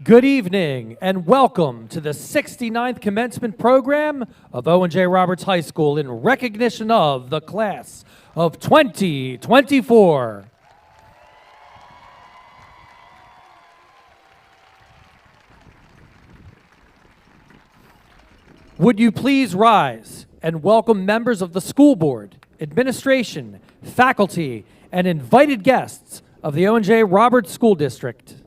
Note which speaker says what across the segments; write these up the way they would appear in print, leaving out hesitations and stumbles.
Speaker 1: Good evening and welcome to the 69th commencement program of Owen J. Roberts High School in recognition of the class of 2024. Would you please rise and welcome members of the school board, administration, faculty, and invited guests of the Owen J. Roberts School District.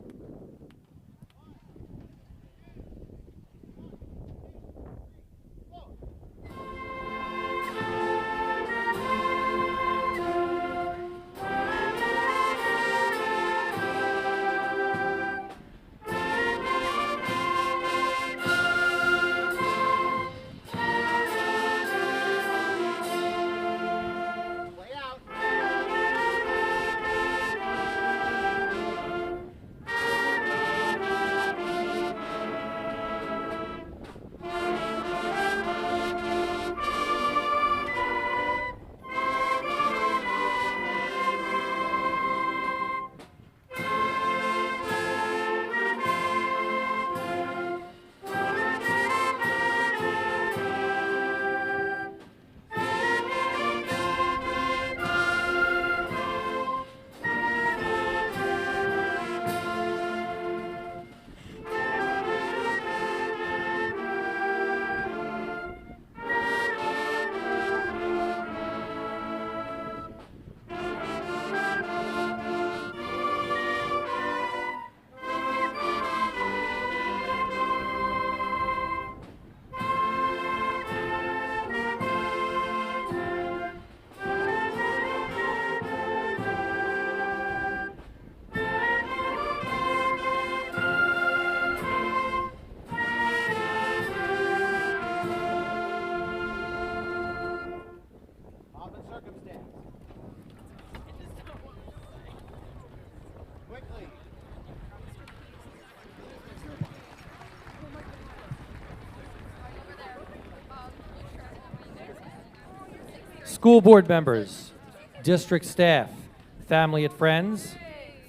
Speaker 1: School board members, district staff, family and friends,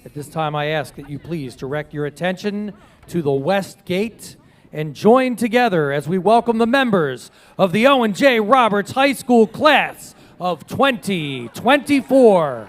Speaker 1: at this time I ask that you please direct your attention to the West Gate and join together as we welcome the members of the Owen J. Roberts High School class of 2024.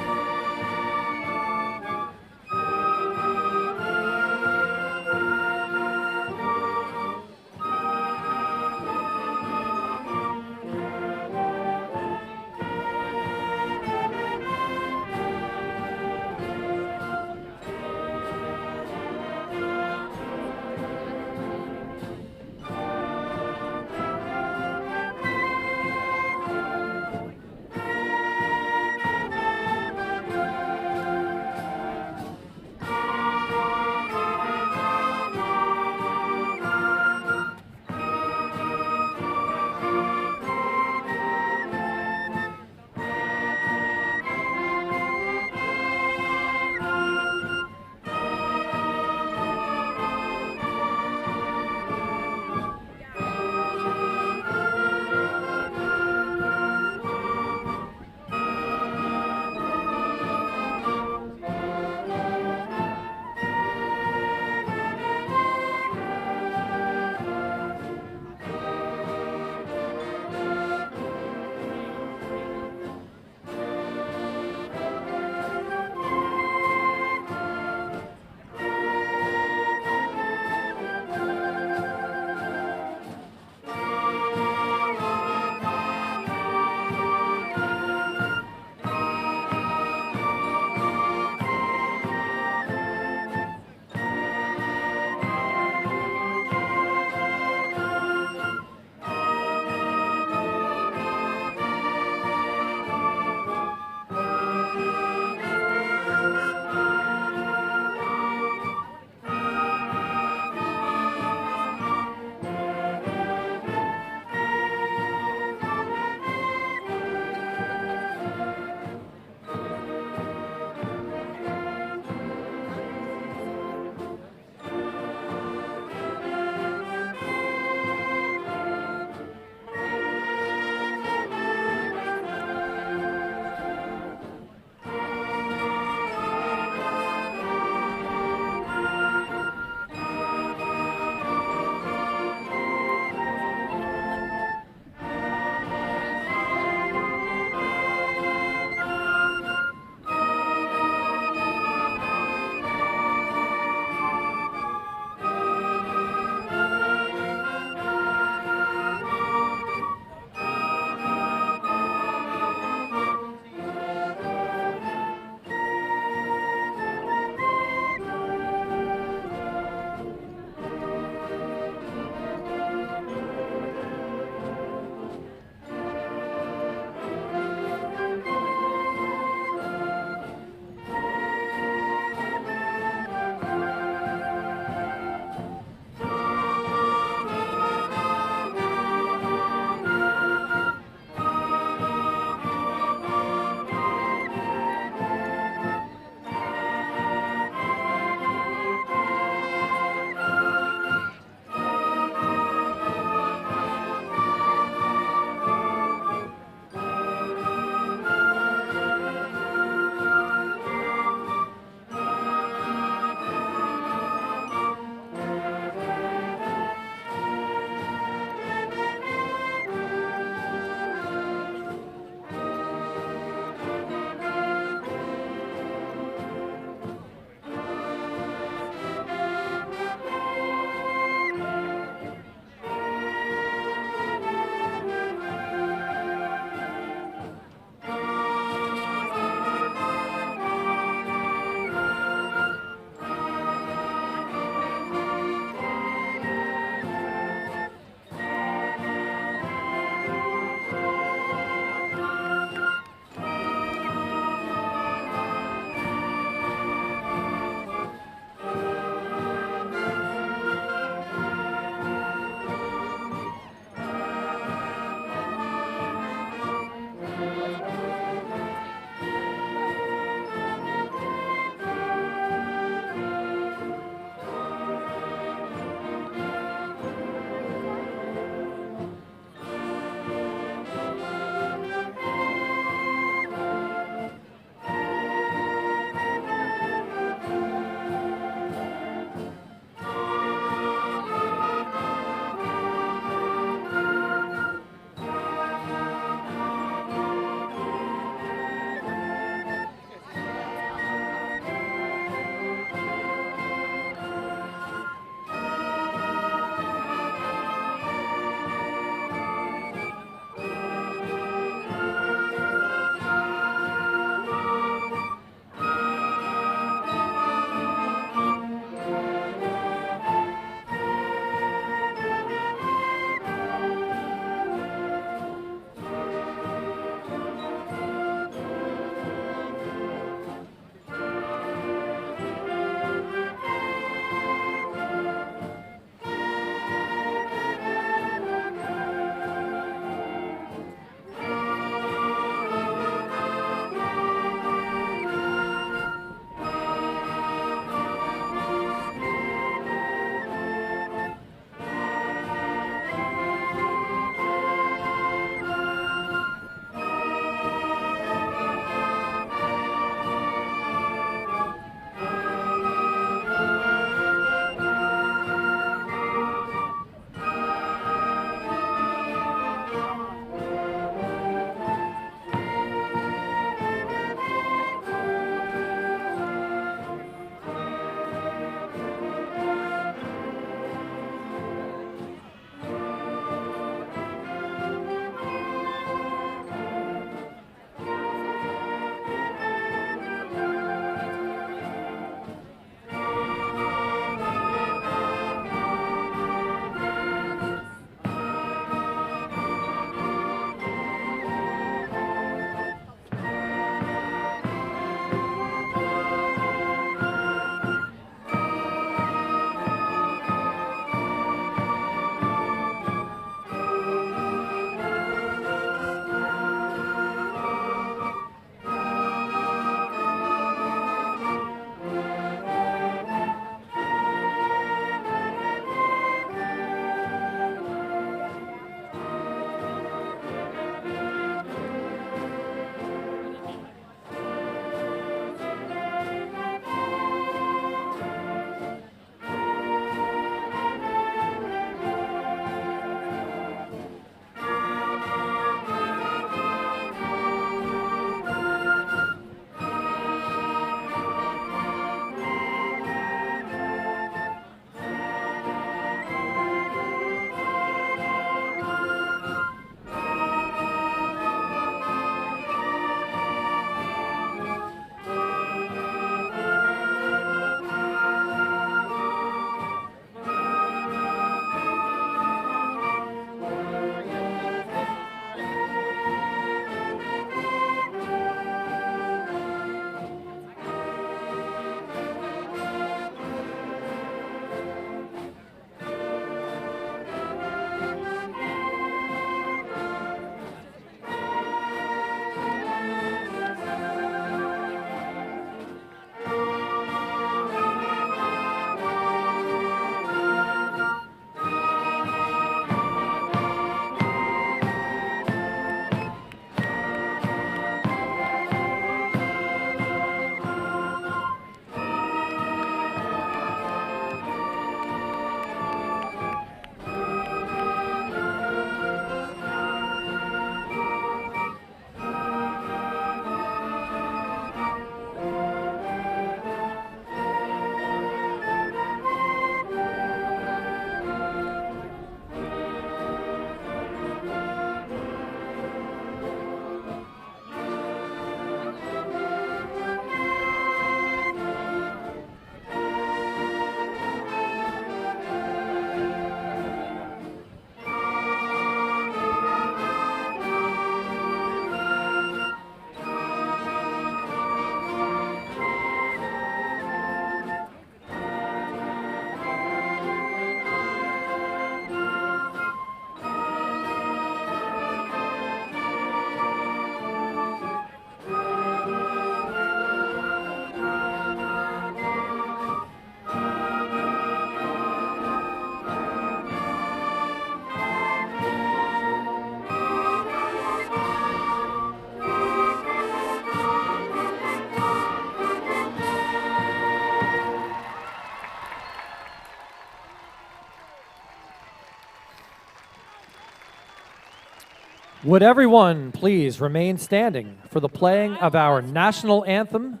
Speaker 1: Would everyone please remain standing for the playing of our national anthem?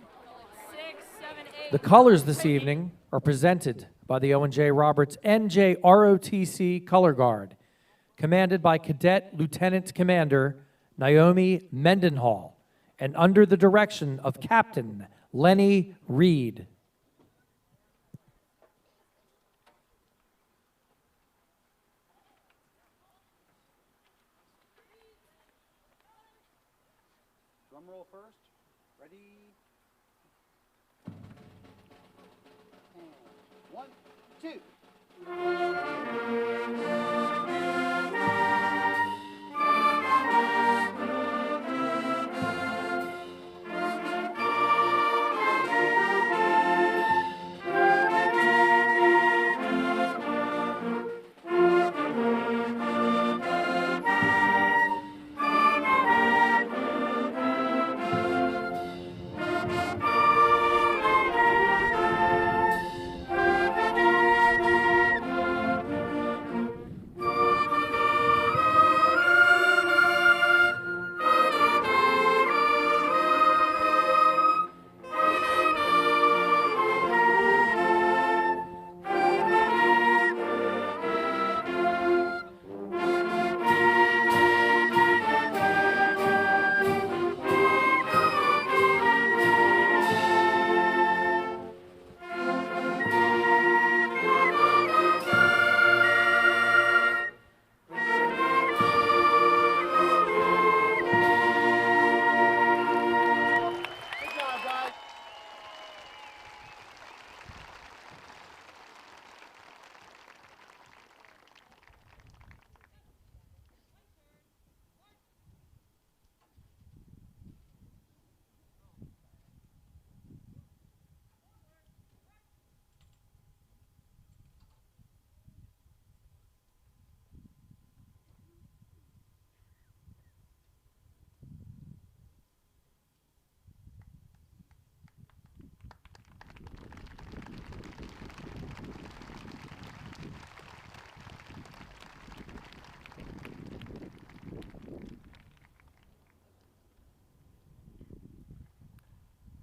Speaker 1: The colors this evening are presented by the Owen J. Roberts NJROTC Color Guard, commanded by Cadet Lieutenant Commander Naomi Mendenhall, and under the direction of Captain Lenny Reed.
Speaker 2: Drum roll first. Ready? And 1, 2.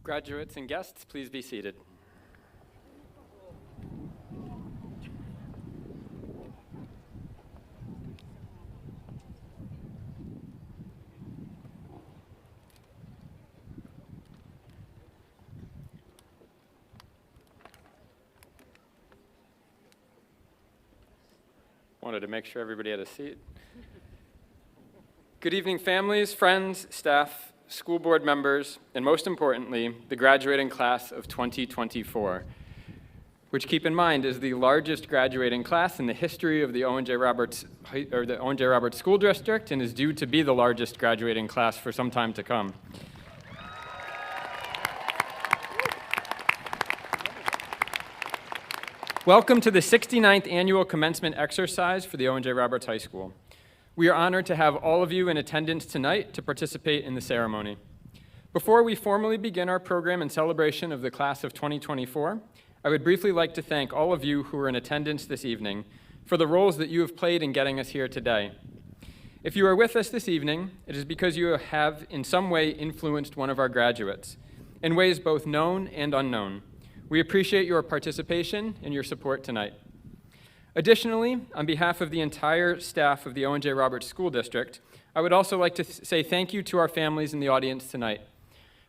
Speaker 3: Graduates and guests, please be seated. Wanted to make sure everybody had a seat. Good evening, families, friends, staff, school board members, and most importantly, the graduating class of 2024, which, keep in mind, is the largest graduating class in the history of the Owen J. Roberts School District and is due to be the largest graduating class for some time to come. Welcome to the 69th annual commencement exercise for the Owen J. Roberts High School. We are honored to have all of you in attendance tonight to participate in the ceremony. Before we formally begin our program in celebration of the class of 2024, I would briefly like to thank all of you who are in attendance this evening for the roles that you have played in getting us here today. If you are with us this evening, it is because you have in some way influenced one of our graduates, in ways both known and unknown. We appreciate your participation and your support tonight. Additionally, on behalf of the entire staff of the Owen J. Roberts School District, I would also like to say thank you to our families in the audience tonight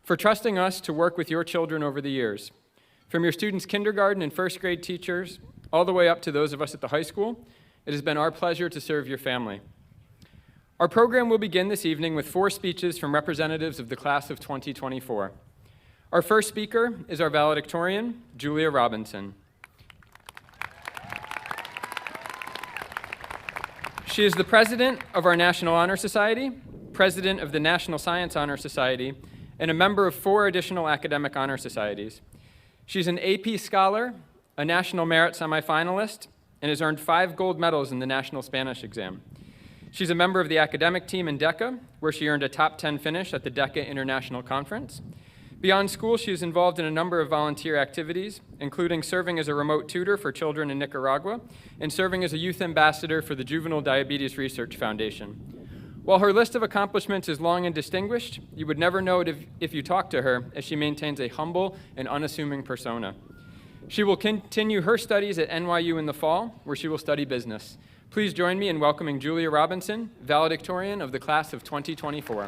Speaker 3: for trusting us to work with your children over the years. From your students' kindergarten and first grade teachers, all the way up to those of us at the high school, it has been our pleasure to serve your family. Our program will begin this evening with 4 speeches from representatives of the class of 2024. Our first speaker is our valedictorian, Julia Robinson. She is the president of our National Honor Society, president of the National Science Honor Society, and a member of 4 additional academic honor societies. She's an AP scholar, a National Merit semifinalist, and has earned 5 gold medals in the National Spanish exam. She's a member of the academic team in DECA, where she earned a top 10 finish at the DECA International Conference. Beyond school, she is involved in a number of volunteer activities, including serving as a remote tutor for children in Nicaragua and serving as a youth ambassador for the Juvenile Diabetes Research Foundation. While her list of accomplishments is long and distinguished, you would never know it if you talked to her, as she maintains a humble and unassuming persona. She will continue her studies at NYU in the fall, where she will study business. Please join me in welcoming Julia Robinson, valedictorian of the class of 2024.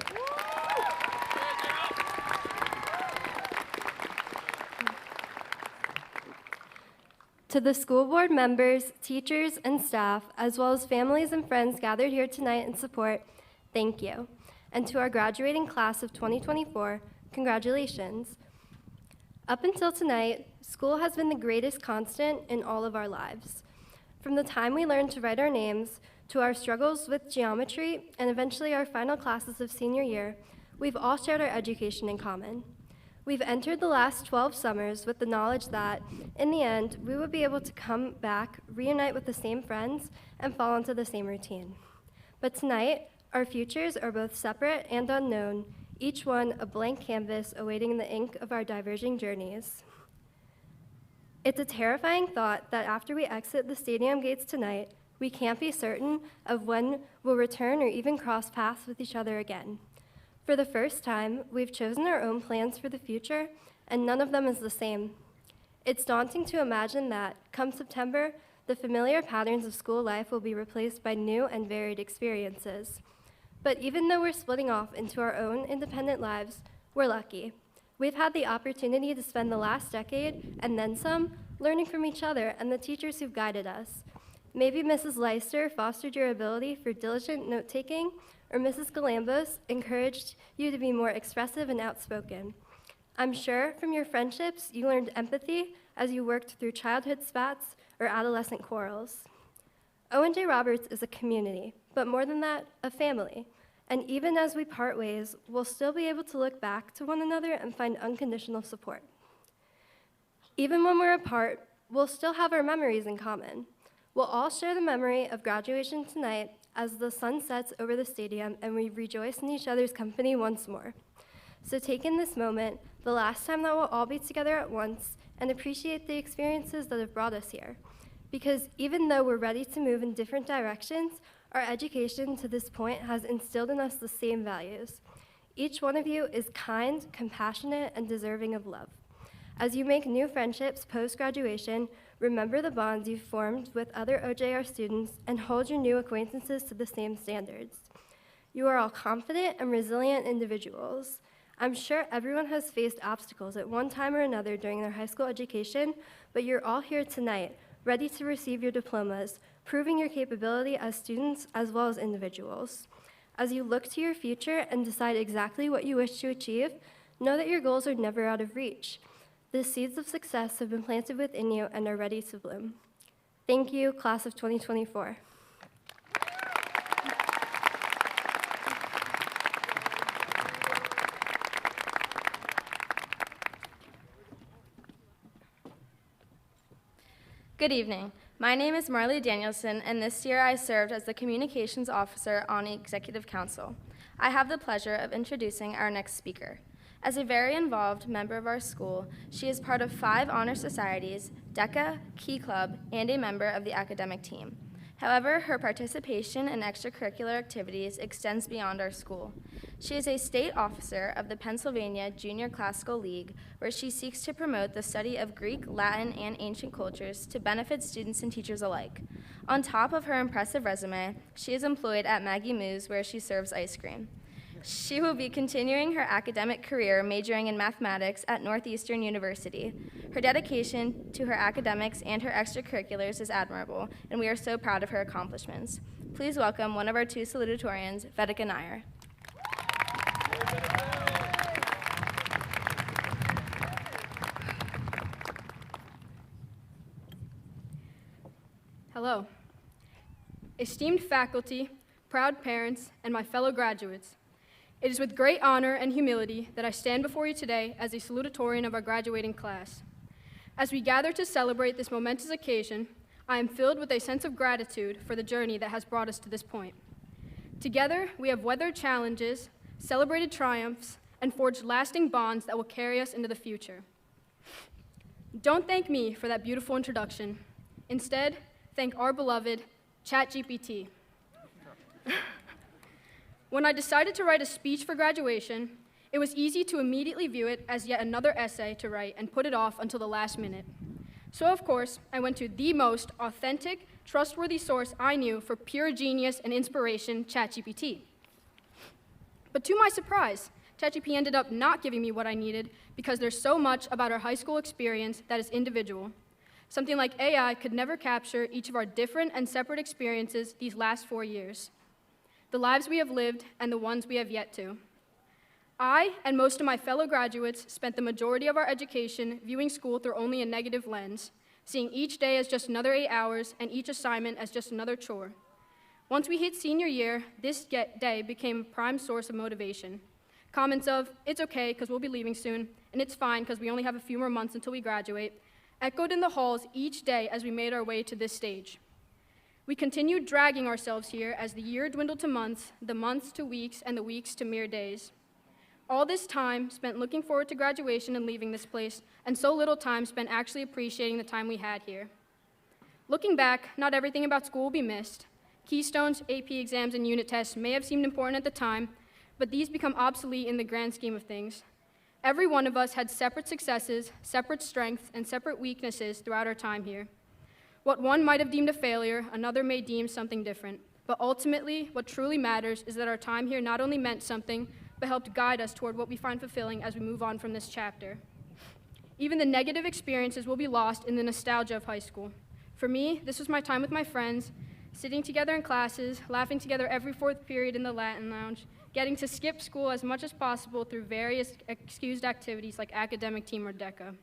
Speaker 4: To the school board members, teachers, and staff, as well as families and friends gathered here tonight in support, thank you. And to our graduating class of 2024, congratulations. Up until tonight, school has been the greatest constant in all of our lives. From the time we learned to write our names, to our struggles with geometry, and eventually our final classes of senior year, we've all shared our education in common. We've entered the last 12 summers with the knowledge that, in the end, we would be able to come back, reunite with the same friends, and fall into the same routine. But tonight, our futures are both separate and unknown, each one a blank canvas awaiting the ink of our diverging journeys. It's a terrifying thought that after we exit the stadium gates tonight, we can't be certain of when we'll return or even cross paths with each other again. For the first time, we've chosen our own plans for the future, and none of them is the same. It's daunting to imagine that, come September, the familiar patterns of school life will be replaced by new and varied experiences. But even though we're splitting off into our own independent lives, we're lucky. We've had the opportunity to spend the last decade, and then some, learning from each other and the teachers who've guided us. Maybe Mrs. Leister fostered your ability for diligent note-taking, or Mrs. Galambos encouraged you to be more expressive and outspoken. I'm sure from your friendships you learned empathy as you worked through childhood spats or adolescent quarrels. Owen J. Roberts is a community, but more than that, a family. And even as we part ways, we'll still be able to look back to one another and find unconditional support. Even when we're apart, we'll still have our memories in common. We'll all share the memory of graduation tonight as the sun sets over the stadium and we rejoice in each other's company once more. So take in this moment, the last time that we'll all be together at once, and appreciate the experiences that have brought us here. Because even though we're ready to move in different directions, our education to this point has instilled in us the same values. Each one of you is kind, compassionate, and deserving of love. As you make new friendships post-graduation, remember the bonds you've formed with other OJR students and hold your new acquaintances to the same standards. You are all confident and resilient individuals. I'm sure everyone has faced obstacles at one time or another during their high school education, but you're all here tonight, ready to receive your diplomas, proving your capability as students as well as individuals. As you look to your future and decide exactly what you wish to achieve, know that your goals are never out of reach. The seeds of success have been planted within you and are ready to bloom. Thank you, class of 2024.
Speaker 5: Good evening. My name is Marley Danielson, and this year I served as the Communications Officer on the Executive Council. I have the pleasure of introducing our next speaker. As a very involved member of our school, she is part of 5 honor societies, DECA, Key Club, and a member of the academic team. However, her participation in extracurricular activities extends beyond our school. She is a state officer of the Pennsylvania Junior Classical League, where she seeks to promote the study of Greek, Latin, and ancient cultures to benefit students and teachers alike. On top of her impressive resume, she is employed at Maggie Moo's, where she serves ice cream. She will be continuing her academic career majoring in mathematics at Northeastern University. Her dedication to her academics and her extracurriculars is admirable, and we are so proud of her accomplishments. Please welcome one of our 2 salutatorians, Vedika Nair.
Speaker 6: Hello. Esteemed faculty, proud parents, and my fellow graduates, it is with great honor and humility that I stand before you today as a salutatorian of our graduating class. As we gather to celebrate this momentous occasion, I am filled with a sense of gratitude for the journey that has brought us to this point. Together, we have weathered challenges, celebrated triumphs, and forged lasting bonds that will carry us into the future. Don't thank me for that beautiful introduction. Instead, thank our beloved ChatGPT. When I decided to write a speech for graduation, it was easy to immediately view it as yet another essay to write and put it off until the last minute. So of course, I went to the most authentic, trustworthy source I knew for pure genius and inspiration, ChatGPT. But to my surprise, ChatGPT ended up not giving me what I needed because there's so much about our high school experience that is individual. Something like AI could never capture each of our different and separate experiences these last 4 years, the lives we have lived and the ones we have yet to. I and most of my fellow graduates spent the majority of our education viewing school through only a negative lens, seeing each day as just another 8 hours and each assignment as just another chore. Once we hit senior year, this day became a prime source of motivation. Comments of, "It's okay because we'll be leaving soon," and "It's fine because we only have a few more months until we graduate," echoed in the halls each day as we made our way to this stage. We continued dragging ourselves here as the year dwindled to months, the months to weeks, and the weeks to mere days. All this time spent looking forward to graduation and leaving this place, and so little time spent actually appreciating the time we had here. Looking back, not everything about school will be missed. Keystones, AP exams, and unit tests may have seemed important at the time, but these become obsolete in the grand scheme of things. Every one of us had separate successes, separate strengths, and separate weaknesses throughout our time here. What one might have deemed a failure, another may deem something different. But ultimately, what truly matters is that our time here not only meant something, but helped guide us toward what we find fulfilling as we move on from this chapter. Even the negative experiences will be lost in the nostalgia of high school. For me, this was my time with my friends, sitting together in classes, laughing together every fourth period in the Latin lounge, getting to skip school as much as possible through various excused activities like academic team or DECA.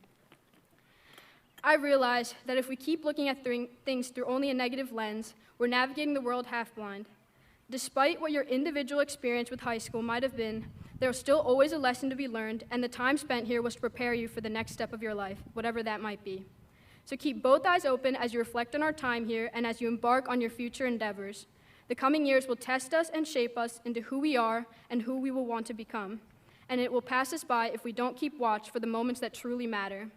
Speaker 6: I realized that if we keep looking at things through only a negative lens, we're navigating the world half-blind. Despite what your individual experience with high school might have been, there was still always a lesson to be learned, and the time spent here was to prepare you for the next step of your life, whatever that might be. So keep both eyes open as you reflect on our time here and as you embark on your future endeavors. The coming years will test us and shape us into who we are and who we will want to become. And it will pass us by if we don't keep watch for the moments that truly matter.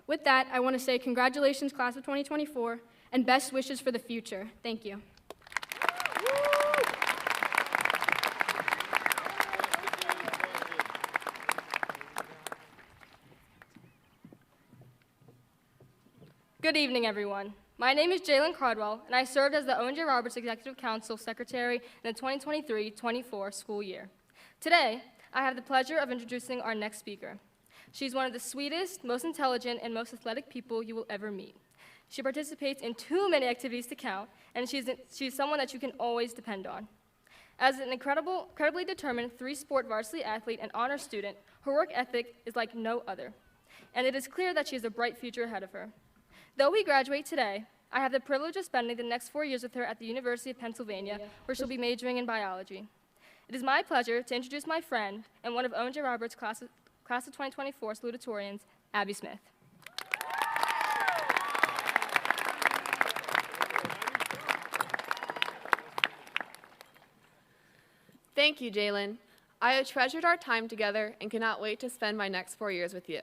Speaker 6: With that, I want to say congratulations, class of 2024, and best wishes for the future. Thank you.
Speaker 7: Good evening, everyone. My name is Jalen Cardwell, and I served as the Owen J. Roberts Executive Council Secretary in the 2023-24 school year. Today, I have the pleasure of introducing our next speaker. She's one of the sweetest, most intelligent, and most athletic people you will ever meet. She participates in too many activities to count, and she's someone that you can always depend on. As an incredibly determined three-sport varsity athlete and honor student, her work ethic is like no other, and it is clear that she has a bright future ahead of her. Though we graduate today, I have the privilege of spending the next 4 years with her at the University of Pennsylvania, where she'll be majoring in biology. It is my pleasure to introduce my friend and one of Owen J. Roberts' class of 2024 Salutatorians, Abby Smith.
Speaker 8: Thank you, Jalen. I have treasured our time together and cannot wait to spend my next 4 years with you.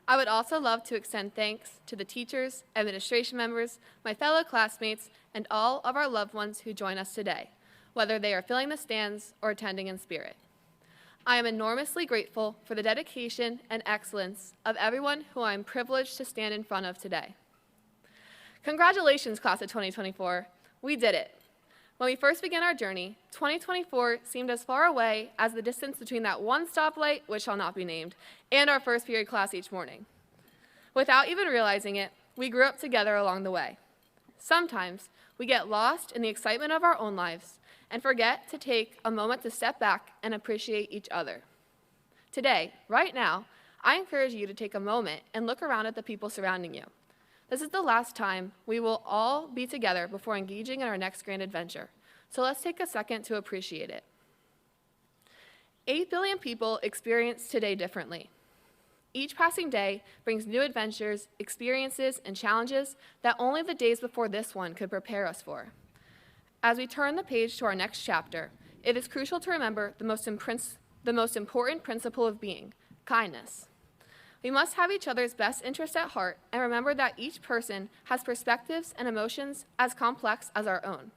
Speaker 8: I would also love to extend thanks to the teachers, administration members, my fellow classmates, and all of our loved ones who join us today, whether they are filling the stands or attending in spirit. I am enormously grateful for the dedication and excellence of everyone who I am privileged to stand in front of today. Congratulations, class of 2024. We did it. When we first began our journey, 2024 seemed as far away as the distance between that one stoplight, which shall not be named, and our first period class each morning. Without even realizing it, we grew up together along the way. Sometimes we get lost in the excitement of our own lives and forget to take a moment to step back and appreciate each other. Today, right now, I encourage you to take a moment and look around at the people surrounding you. This is the last time we will all be together before engaging in our next grand adventure, so let's take a second to appreciate it. 8 billion people experience today differently. Each passing day brings new adventures, experiences, and challenges that only the days before this one could prepare us for. As we turn the page to our next chapter, it is crucial to remember the most important principle of being, kindness. We must have each other's best interest at heart and remember that each person has perspectives and emotions as complex as our own.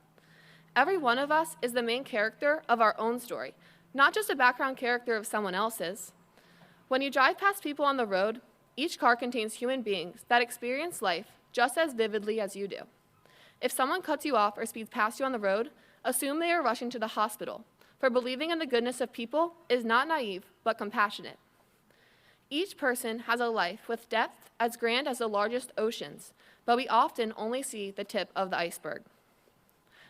Speaker 8: Every one of us is the main character of our own story, not just a background character of someone else's. When you drive past people on the road, each car contains human beings that experience life just as vividly as you do. If someone cuts you off or speeds past you on the road, assume they are rushing to the hospital, for believing in the goodness of people is not naive, but compassionate. Each person has a life with depth as grand as the largest oceans, but we often only see the tip of the iceberg.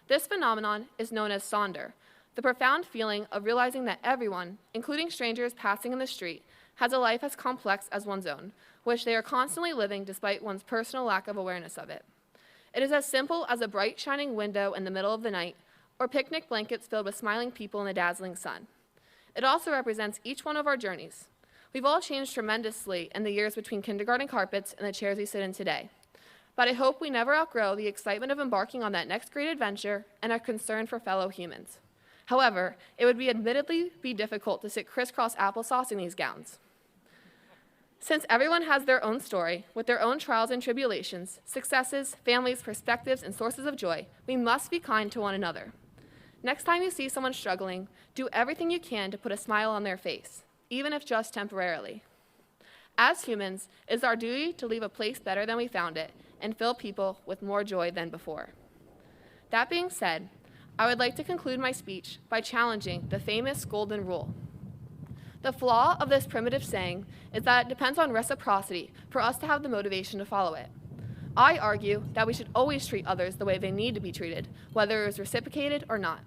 Speaker 8: This phenomenon is known as sonder, the profound feeling of realizing that everyone, including strangers passing in the street, has a life as complex as one's own, which they are constantly living despite one's personal lack of awareness of it. It is as simple as a bright shining window in the middle of the night, or picnic blankets filled with smiling people in the dazzling sun. It also represents each one of our journeys. We've all changed tremendously in the years between kindergarten carpets and the chairs we sit in today. But I hope we never outgrow the excitement of embarking on that next great adventure and our concern for fellow humans. However, it would admittedly be difficult to sit crisscross applesauce in these gowns. Since everyone has their own story, with their own trials and tribulations, successes, families, perspectives, and sources of joy, we must be kind to one another. Next time you see someone struggling, do everything you can to put a smile on their face, even if just temporarily. As humans, it is our duty to leave a place better than we found it and fill people with more joy than before. That being said, I would like to conclude my speech by challenging the famous golden rule. The flaw of this primitive saying is that it depends on reciprocity for us to have the motivation to follow it. I argue that we should always treat others the way they need to be treated, whether it is reciprocated or not.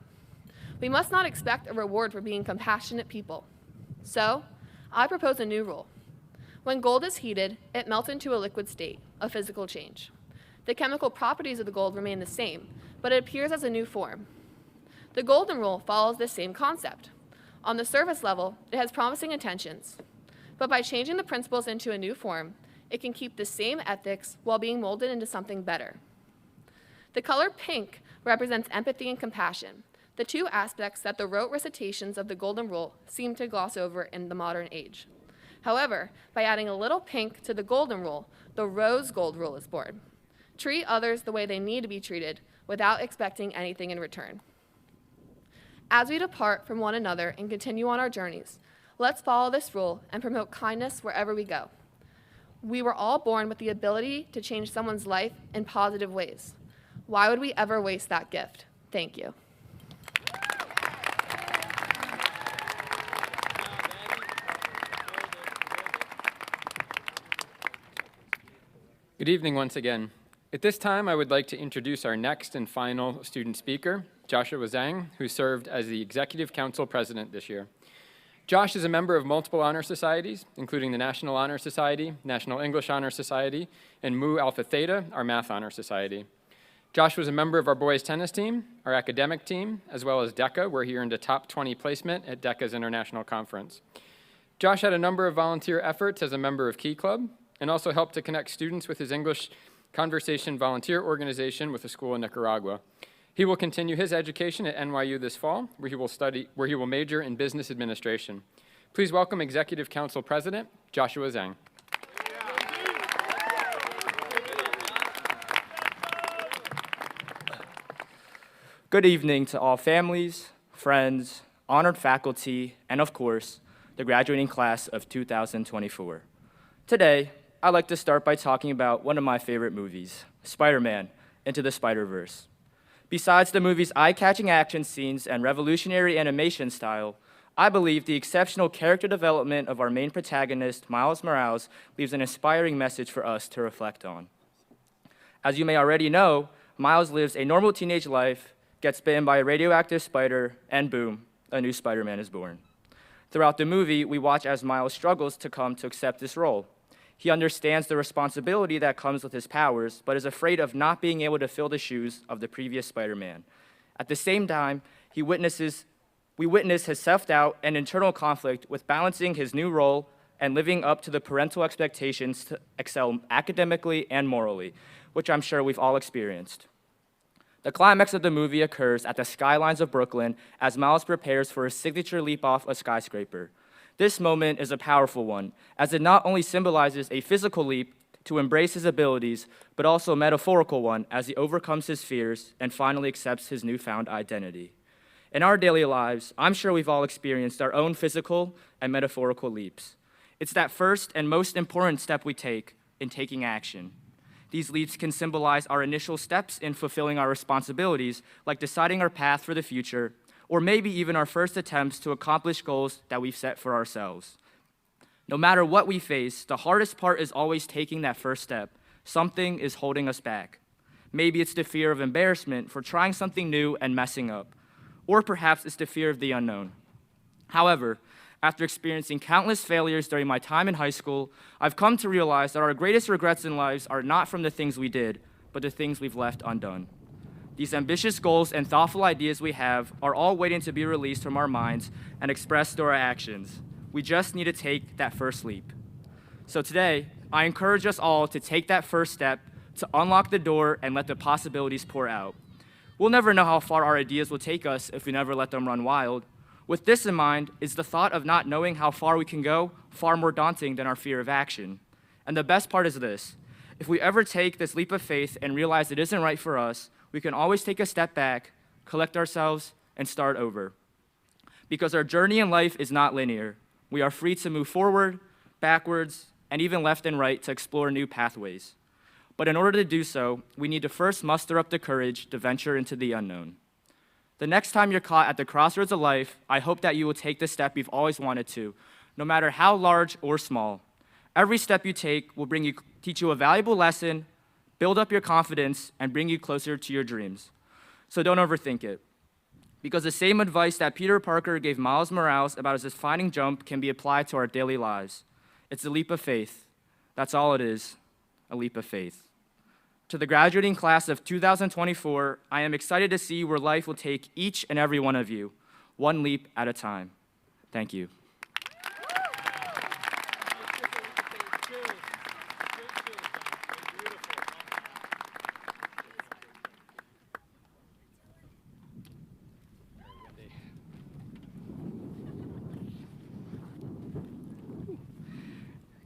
Speaker 8: We must not expect a reward for being compassionate people. So, I propose a new rule. When gold is heated, it melts into a liquid state, a physical change. The chemical properties of the gold remain the same, but it appears as a new form. The golden rule follows this same concept. On the surface level, it has promising intentions, but by changing the principles into a new form, it can keep the same ethics while being molded into something better. The color pink represents empathy and compassion, the two aspects that the rote recitations of the golden rule seem to gloss over in the modern age. However, by adding a little pink to the golden rule, the rose gold rule is born. Treat others the way they need to be treated without expecting anything in return. As we depart from one another and continue on our journeys, let's follow this rule and promote kindness wherever we go. We were all born with the ability to change someone's life in positive ways. Why would we ever waste that gift? Thank you.
Speaker 3: Good evening once again. At this time, I would like to introduce our next and final student speaker, Joshua Zhang, who served as the Executive Council President this year. Josh is a member of multiple honor societies, including the National Honor Society, National English Honor Society, and Mu Alpha Theta, our Math Honor Society. Josh was a member of our boys tennis team, our academic team, as well as DECA, where he earned a top 20 placement at DECA's International Conference. Josh had a number of volunteer efforts as a member of Key Club, and also helped to connect students with his English Conversation volunteer organization with a school in Nicaragua. He will continue his education at NYU this fall, where he will major in business administration. Please welcome Executive Council President Joshua Zhang.
Speaker 9: Good evening to all families, friends, honored faculty, and of course, the graduating class of 2024. Today, I'd like to start by talking about one of my favorite movies, Spider-Man: Into the Spider-Verse. Besides the movie's eye-catching action scenes and revolutionary animation style, I believe the exceptional character development of our main protagonist, Miles Morales, leaves an inspiring message for us to reflect on. As you may already know, Miles lives a normal teenage life, gets bitten by a radioactive spider, and boom, a new Spider-Man is born. Throughout the movie, we watch as Miles struggles to come to accept this role. He understands the responsibility that comes with his powers, but is afraid of not being able to fill the shoes of the previous Spider-Man. At the same time, we witness his self-doubt and internal conflict with balancing his new role and living up to the parental expectations to excel academically and morally, which I'm sure we've all experienced. The climax of the movie occurs at the skylines of Brooklyn as Miles prepares for his signature leap off a skyscraper. This moment is a powerful one, as it not only symbolizes a physical leap to embrace his abilities, but also a metaphorical one as he overcomes his fears and finally accepts his newfound identity. In our daily lives, I'm sure we've all experienced our own physical and metaphorical leaps. It's that first and most important step we take in taking action. These leaps can symbolize our initial steps in fulfilling our responsibilities, like deciding our path for the future, or maybe even our first attempts to accomplish goals that we've set for ourselves. No matter what we face, the hardest part is always taking that first step. Something is holding us back. Maybe it's the fear of embarrassment for trying something new and messing up, or perhaps it's the fear of the unknown. However, after experiencing countless failures during my time in high school, I've come to realize that our greatest regrets in lives are not from the things we did, but the things we've left undone. These ambitious goals and thoughtful ideas we have are all waiting to be released from our minds and expressed through our actions. We just need to take that first leap. So today, I encourage us all to take that first step, to unlock the door and let the possibilities pour out. We'll never know how far our ideas will take us if we never let them run wild. With this in mind, is the thought of not knowing how far we can go far more daunting than our fear of action. And the best part is this: if we ever take this leap of faith and realize it isn't right for us, we can always take a step back, collect ourselves, and start over. Because our journey in life is not linear. We are free to move forward, backwards, and even left and right to explore new pathways. But in order to do so, we need to first muster up the courage to venture into the unknown. The next time you're caught at the crossroads of life, I hope that you will take the step you've always wanted to, no matter how large or small. Every step you take will teach you a valuable lesson, build up your confidence, and bring you closer to your dreams. So don't overthink it. Because the same advice that Peter Parker gave Miles Morales about his defining jump can be applied to our daily lives. It's a leap of faith. That's all it is, a leap of faith. To the graduating class of 2024, I am excited to see where life will take each and every one of you, one leap at a time. Thank you.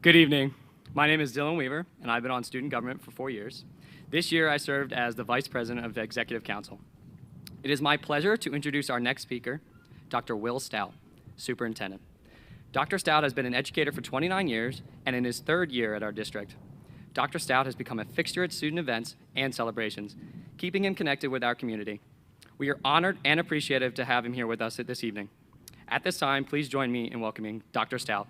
Speaker 10: Good evening. My name is Dylan Weaver, and I've been on student government for 4 years. This year, I served as the Vice President of the Executive Council. It is my pleasure to introduce our next speaker, Dr. Will Stout, Superintendent. Dr. Stout has been an educator for 29 years and in his 3rd year at our district. Dr. Stout has become a fixture at student events and celebrations, keeping him connected with our community. We are honored and appreciative to have him here with us this evening. At this time, please join me in welcoming Dr. Stout.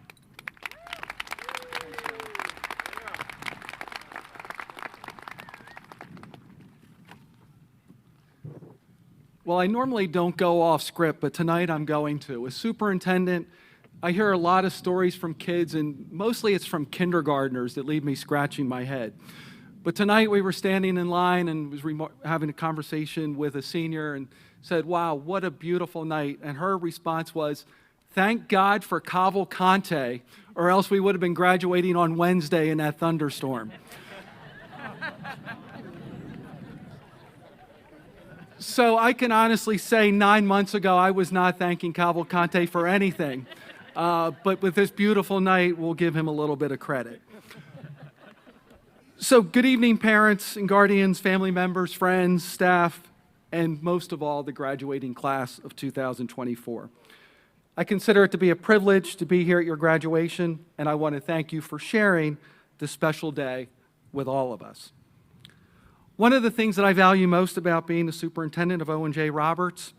Speaker 11: Well, I normally don't go off script, but tonight I'm going to. As superintendent, I hear a lot of stories from kids, and mostly it's from kindergartners that leave me scratching my head. But tonight we were standing in line and was having a conversation with a senior and said, "Wow, what a beautiful night." And her response was, "Thank God for Cavalcante, or else we would have been graduating on Wednesday in that thunderstorm." So I can honestly say 9 months ago, I was not thanking Cavalcante for anything. But with this beautiful night, we'll give him a little bit of credit. So good evening, parents and guardians, family members, friends, staff, and most of all, the graduating class of 2024. I consider it to be a privilege to be here at your graduation, and I want to thank you for sharing this special day with all of us. One of the things that I value most about being the superintendent of Owen J. Roberts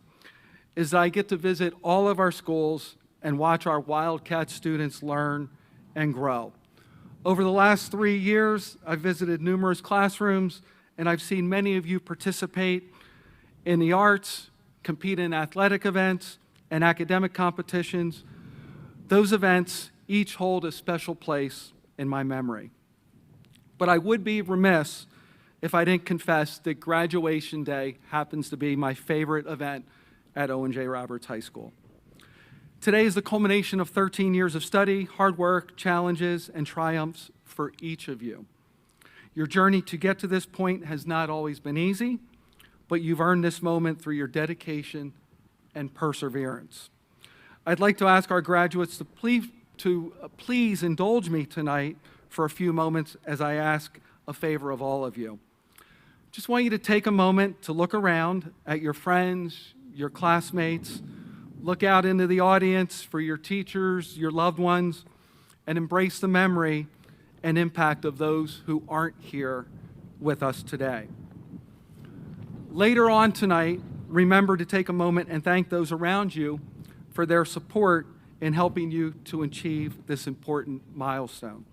Speaker 11: is that I get to visit all of our schools and watch our Wildcats students learn and grow. Over the last 3 years, I've visited numerous classrooms, and I've seen many of you participate in the arts, compete in athletic events, and academic competitions. Those events each hold a special place in my memory. But I would be remiss if I didn't confess that graduation day happens to be my favorite event at Owen J. Roberts High School. Today is the culmination of 13 years of study, hard work, challenges, and triumphs for each of you. Your journey to get to this point has not always been easy, but you've earned this moment through your dedication and perseverance. I'd like to ask our graduates to please indulge me tonight for a few moments as I ask a favor of all of you. Just want you to take a moment to look around at your friends, your classmates, look out into the audience for your teachers, your loved ones, and embrace the memory and impact of those who aren't here with us today. Later on tonight, remember to take a moment and thank those around you for their support in helping you to achieve this important milestone.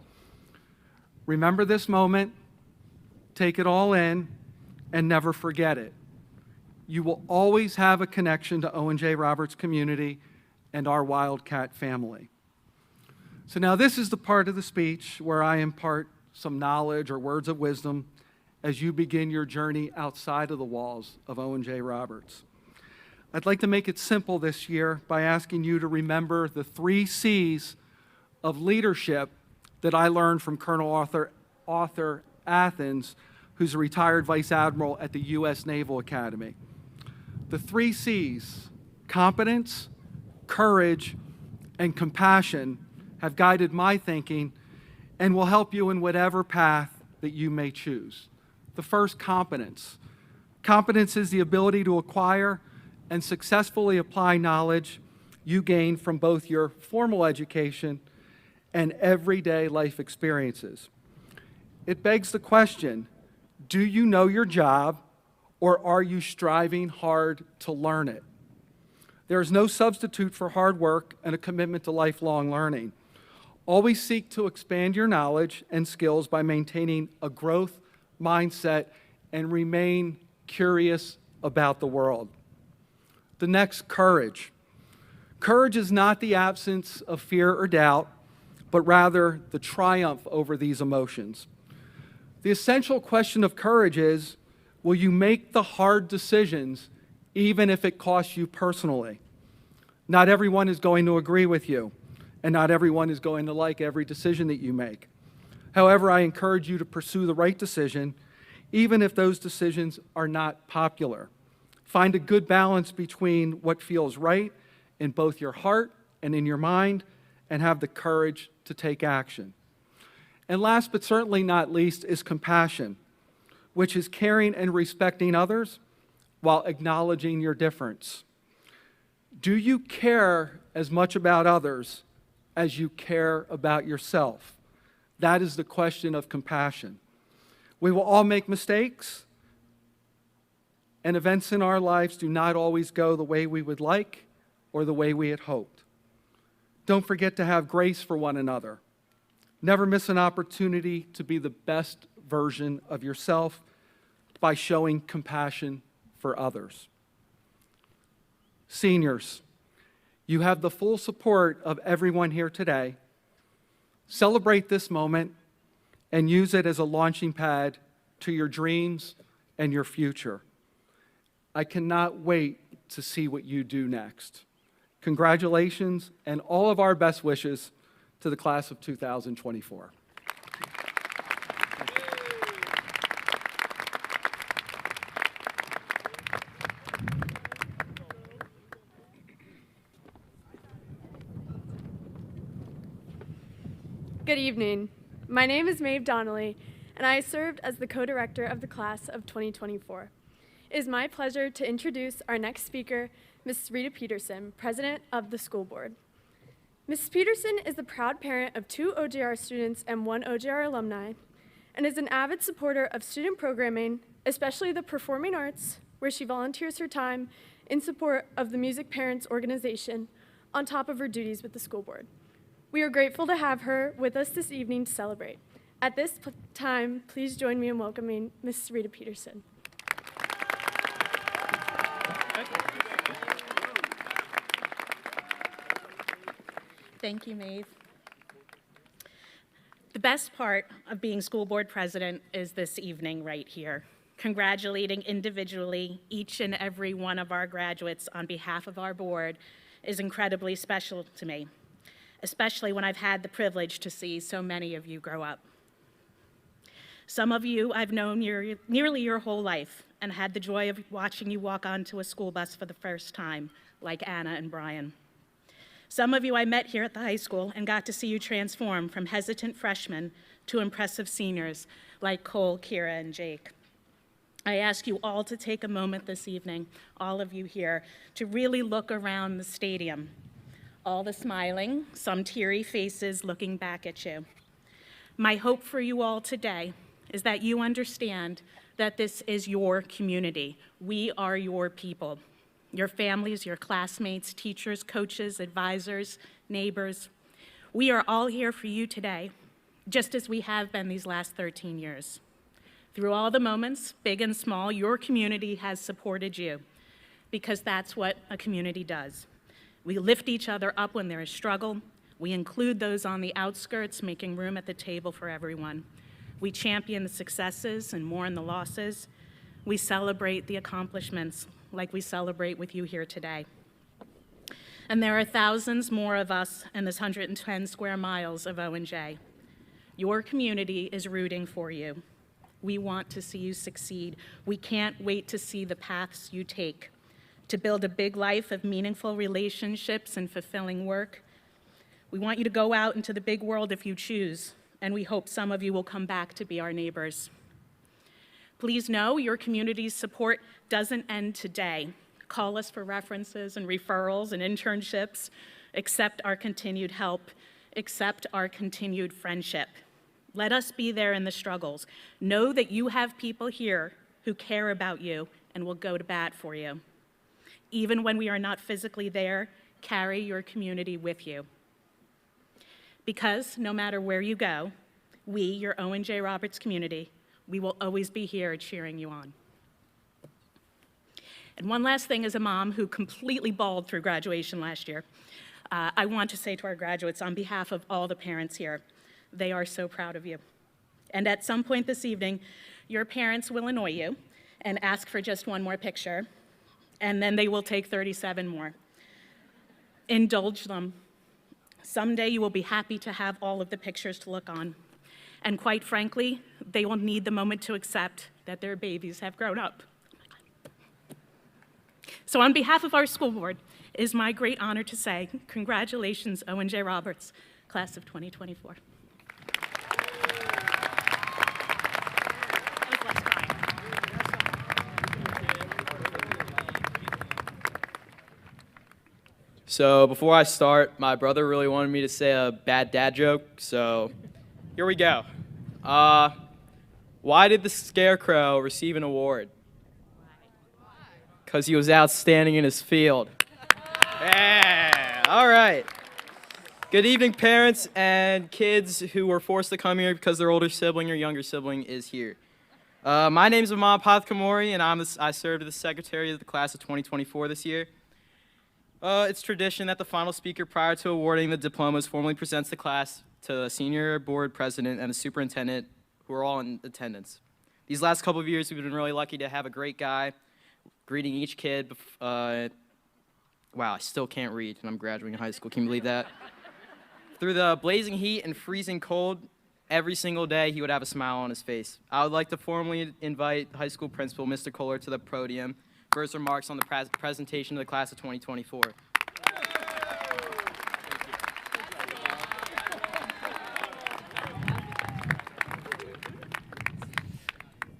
Speaker 11: Remember this moment, take it all in, and never forget it. You will always have a connection to Owen J. Roberts community and our Wildcat family. So now this is the part of the speech where I impart some knowledge or words of wisdom as you begin your journey outside of the walls of Owen J. Roberts. I'd like to make it simple this year by asking you to remember the 3 C's of leadership that I learned from Colonel Arthur Athens, who's a retired Vice Admiral at the U.S. Naval Academy. The 3 C's, competence, courage, and compassion, have guided my thinking and will help you in whatever path that you may choose. The first, competence. Competence is the ability to acquire and successfully apply knowledge you gain from both your formal education and everyday life experiences. It begs the question, do you know your job, or are you striving hard to learn it? There is no substitute for hard work and a commitment to lifelong learning. Always seek to expand your knowledge and skills by maintaining a growth mindset and remain curious about the world. The next, courage. Courage is not the absence of fear or doubt, but rather the triumph over these emotions. The essential question of courage is, will you make the hard decisions even if it costs you personally? Not everyone is going to agree with you, and not everyone is going to like every decision that you make. However, I encourage you to pursue the right decision, even if those decisions are not popular. Find a good balance between what feels right in both your heart and in your mind, and have the courage to take action. And last but certainly not least is compassion, which is caring and respecting others while acknowledging your difference. Do you care as much about others as you care about yourself? That is the question of compassion. We will all make mistakes, and events in our lives do not always go the way we would like or the way we had hoped. Don't forget to have grace for one another. Never miss an opportunity to be the best version of yourself by showing compassion for others. Seniors, you have the full support of everyone here today. Celebrate this moment and use it as a launching pad to your dreams and your future. I cannot wait to see what you do next. Congratulations and all of our best wishes to the class of 2024.
Speaker 12: Good evening. My name is Maeve Donnelly, and I served as the co-director of the class of 2024. It is my pleasure to introduce our next speaker, Ms. Rita Peterson, President of the School Board. Ms. Peterson is the proud parent of 2 OJR students and 1 OJR alumni, and is an avid supporter of student programming, especially the performing arts, where she volunteers her time in support of the Music Parents Organization, on top of her duties with the school board. We are grateful to have her with us this evening to celebrate. At this time, please join me in welcoming Ms. Rita Peterson.
Speaker 13: Thank you, Maeve. The best part of being school board president is this evening right here, congratulating individually each and every one of our graduates on behalf of our board is incredibly special to me, especially when I've had the privilege to see so many of you grow up. Some of you I've known nearly your whole life and had the joy of watching you walk onto a school bus for the first time, like Anna and Brian. Some of you I met here at the high school and got to see you transform from hesitant freshmen to impressive seniors like Cole, Kira, and Jake. I ask you all to take a moment this evening, all of you here, to really look around the stadium. All the smiling, some teary faces looking back at you. My hope for you all today is that you understand that this is your community. We are your people, your families, your classmates, teachers, coaches, advisors, neighbors. We are all here for you today, just as we have been these last 13 years. Through all the moments, big and small, your community has supported you, because that's what a community does. We lift each other up when there is struggle. We include those on the outskirts, making room at the table for everyone. We champion the successes and mourn the losses. We celebrate the accomplishments like we celebrate with you here today. And there are thousands more of us in this 110 square miles of ONJ. Your community is rooting for you. We want to see you succeed. We can't wait to see the paths you take to build a big life of meaningful relationships and fulfilling work. We want you to go out into the big world if you choose, and we hope some of you will come back to be our neighbors. Please know your community's support doesn't end today. Call us for references and referrals and internships. Accept our continued help. Accept our continued friendship. Let us be there in the struggles. Know that you have people here who care about you and will go to bat for you. Even when we are not physically there, carry your community with you. Because no matter where you go, we, your Owen J. Roberts community, we will always be here cheering you on. And one last thing, as a mom who completely bawled through graduation last year, I want to say to our graduates, on behalf of all the parents here, they are so proud of you. And at some point this evening, your parents will annoy you and ask for just one more picture, and then they will take 37 more. Indulge them. Someday you will be happy to have all of the pictures to look on. And quite frankly, they will need the moment to accept that their babies have grown up. So on behalf of our school board, it is my great honor to say, congratulations, Owen J. Roberts, class of 2024.
Speaker 9: So before I start, my brother really wanted me to say a bad dad joke, so here we go. Why did the scarecrow receive an award? Because he was outstanding in his field. Yeah, all right. Good evening, parents and kids who were forced to come here because their older sibling or younger sibling is here. My name is Alma Kamori, and I served as the secretary of the class of 2024 this year. It's tradition that the final speaker prior to awarding the diplomas formally presents the class to the senior board president and the superintendent, who are all in attendance. These last couple of years, we've been really lucky to have a great guy greeting each kid. Wow, I still can't read, and I'm graduating high school. Can you believe that? Through the blazing heat and freezing cold, every single day he would have a smile on his face. I would like to formally invite high school principal, Mr. Kohler, to the podium for his remarks on the presentation of the class of 2024.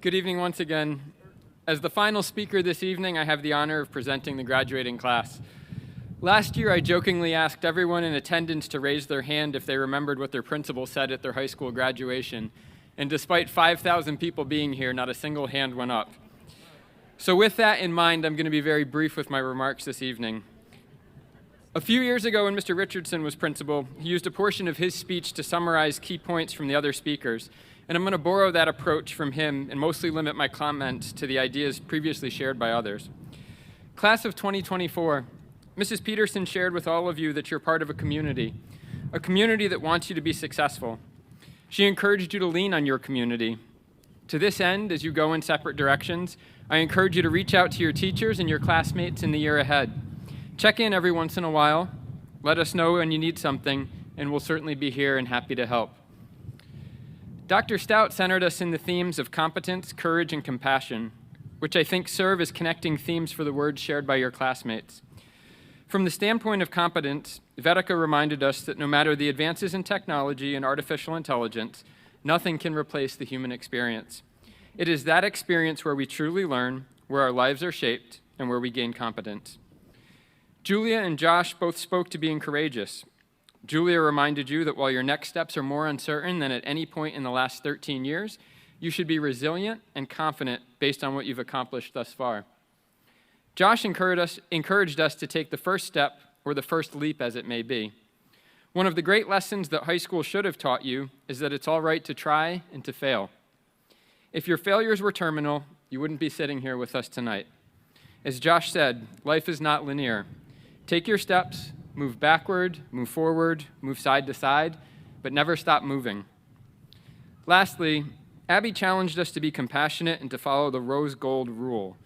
Speaker 3: Good evening once again. As the final speaker this evening, I have the honor of presenting the graduating class. Last year, I jokingly asked everyone in attendance to raise their hand if they remembered what their principal said at their high school graduation. And despite 5,000 people being here, not a single hand went up. So with that in mind, I'm going to be very brief with my remarks this evening. A few years ago, when Mr. Richardson was principal, he used a portion of his speech to summarize key points from the other speakers. And I'm going to borrow that approach from him and mostly limit my comments to the ideas previously shared by others. Class of 2024, Mrs. Peterson shared with all of you that you're part of a community that wants you to be successful. She encouraged you to lean on your community. To this end, as you go in separate directions, I encourage you to reach out to your teachers and your classmates in the year ahead. Check in every once in a while, let us know when you need something, and we'll certainly be here and happy to help. Dr. Stout centered us in the themes of competence, courage, and compassion, which I think serve as connecting themes for the words shared by your classmates. From the standpoint of competence, Vedika reminded us that no matter the advances in technology and artificial intelligence, nothing can replace the human experience. It is that experience where we truly learn, where our lives are shaped, and where we gain competence. Julia and Josh both spoke to being courageous. Julia reminded you that while your next steps are more uncertain than at any point in the last 13 years, you should be resilient and confident based on what you've accomplished thus far. Josh encouraged us to take the first step, or the first leap as it may be. One of the great lessons that high school should have taught you is that it's all right to try and to fail. If your failures were terminal, you wouldn't be sitting here with us tonight. As Josh said, life is not linear. Take your steps, move backward, move forward, move side to side, but never stop moving. Lastly, Abby challenged us to be compassionate and to follow the rose gold rule,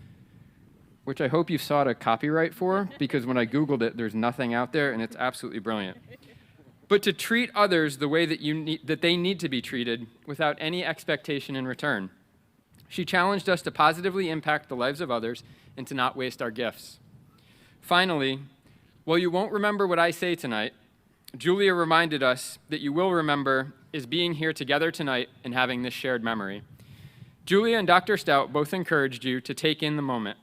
Speaker 3: which I hope you sought a copyright for, because when I Googled it, there's nothing out there, and it's absolutely brilliant. But to treat others the way that they need to be treated without any expectation in return. She challenged us to positively impact the lives of others and to not waste our gifts. Finally, while you won't remember what I say tonight, Julia reminded us that you will remember is being here together tonight and having this shared memory. Julia and Dr. Stout both encouraged you to take in the moment.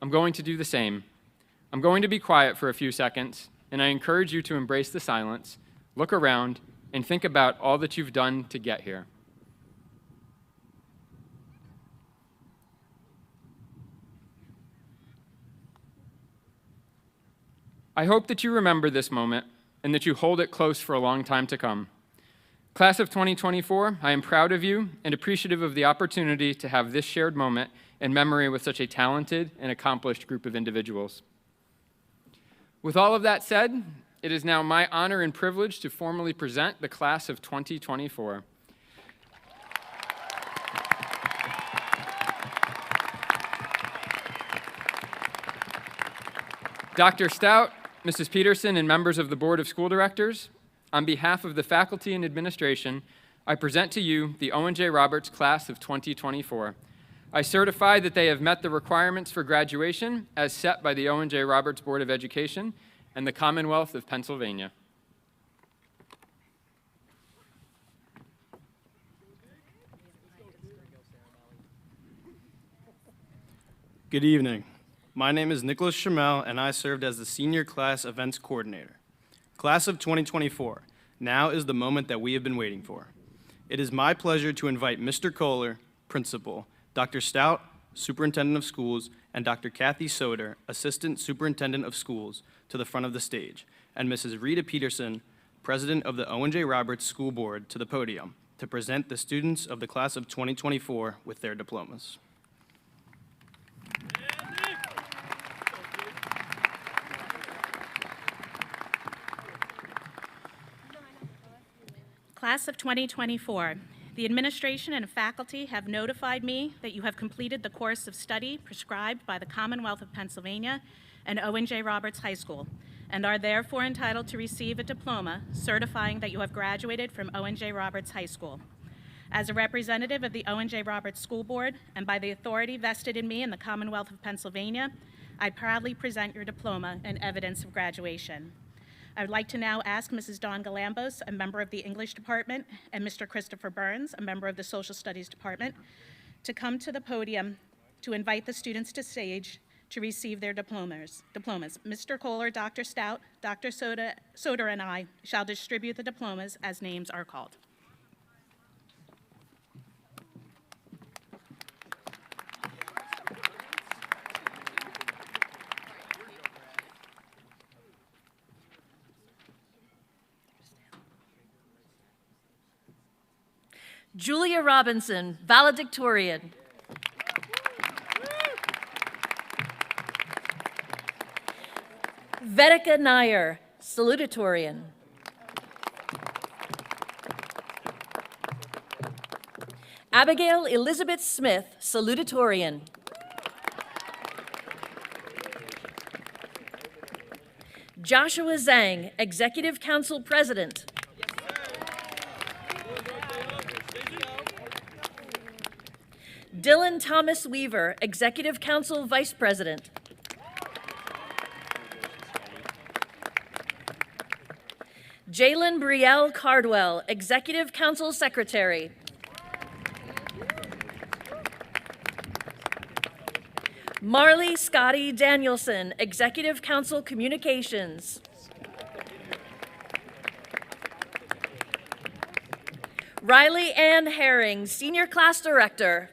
Speaker 3: I'm going to do the same. I'm going to be quiet for a few seconds, and I encourage you to embrace the silence, look around, and think about all that you've done to get here. I hope that you remember this moment and that you hold it close for a long time to come. Class of 2024, I am proud of you and appreciative of the opportunity to have this shared moment in memory with such a talented and accomplished group of individuals. With all of that said, it is now my honor and privilege to formally present the class of 2024. Dr. Stout, Mrs. Peterson, and members of the Board of School Directors, on behalf of the faculty and administration, I present to you the Owen J. Roberts class of 2024. I certify that they have met the requirements for graduation as set by the Owen J. Roberts Board of Education and the Commonwealth of Pennsylvania.
Speaker 14: Good evening. My name is Nicholas Chamel, and I served as the Senior Class Events Coordinator. Class of 2024, now is the moment that we have been waiting for. It is my pleasure to invite Mr. Kohler, Principal, Dr. Stout, Superintendent of Schools, and Dr. Kathy Soder, Assistant Superintendent of Schools, to the front of the stage, and Mrs. Rita Peterson, President of the Owen J. Roberts School Board, to the podium to present the students of the Class of 2024 with their diplomas.
Speaker 13: Class of 2024, the administration and faculty have notified me that you have completed the course of study prescribed by the Commonwealth of Pennsylvania and Owen J. Roberts High School, and are therefore entitled to receive a diploma certifying that you have graduated from Owen J. Roberts High School. As a representative of the Owen J. Roberts School Board, and by the authority vested in me in the Commonwealth of Pennsylvania, I proudly present your diploma and evidence of graduation. I would like to now ask Mrs. Dawn Galambos, a member of the English Department, and Mr. Christopher Burns, a member of the Social Studies Department, to come to the podium to invite the students to stage to receive their diplomas. Mr. Kohler, Dr. Stout, Dr. Soder, and I shall distribute the diplomas as names are called.
Speaker 15: Julia Robinson, Valedictorian. Vedika Nair, Salutatorian. Abigail Elizabeth Smith, Salutatorian. Joshua Zhang, Executive Council President. Dylan Thomas Weaver, Executive Council Vice President. Jalen Brielle Cardwell, Executive Council Secretary. Marley Scotty Danielson, Executive Council Communications. Riley Ann Herring, Senior Class Director.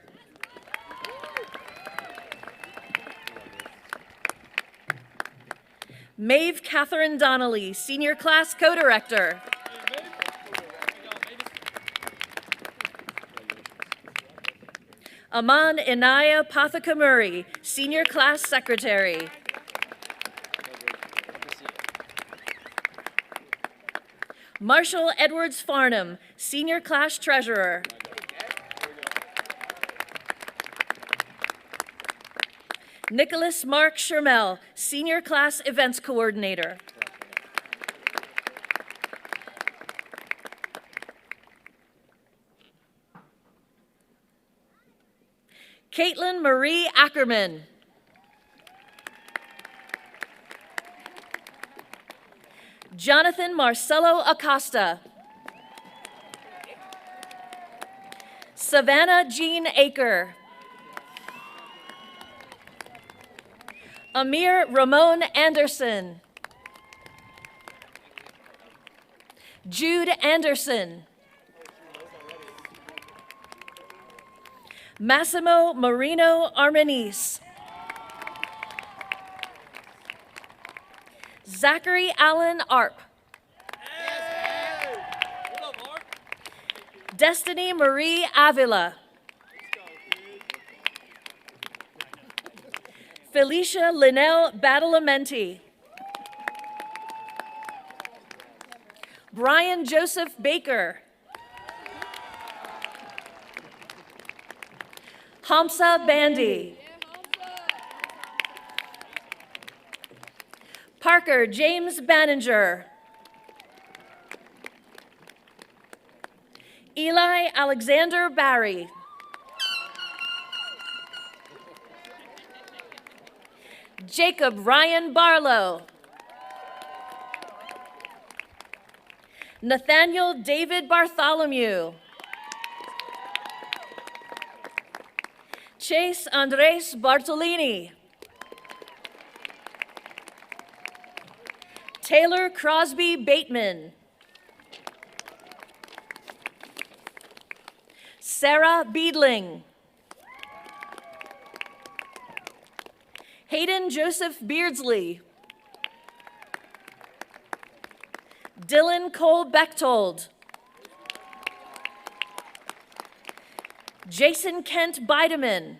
Speaker 15: Maeve Catherine Donnelly, Senior Class Co-Director. Aman Inaya Pathakamuri, Senior Class Secretary. Marshall Edwards Farnham, Senior Class Treasurer. Nicholas Mark Shermel, Senior Class Events Coordinator. Caitlin Marie Ackerman. Jonathan Marcelo Acosta. Savannah Jean Aker. Amir Ramon Anderson. Jude Anderson. Massimo Marino Armanis. Zachary Allen Arp. Destiny Marie Avila. Felicia Linnell Badalamenti. Brian Joseph Baker. Hamza Bandy. Parker James Banninger. Eli Alexander Barry. Jacob Ryan Barlow. Nathaniel David Bartholomew. Chase Andres Bartolini. Taylor Crosby Bateman. Sarah Beedling. Hayden Joseph Beardsley. Dylan Cole Bechtold. Jason Kent Bideman.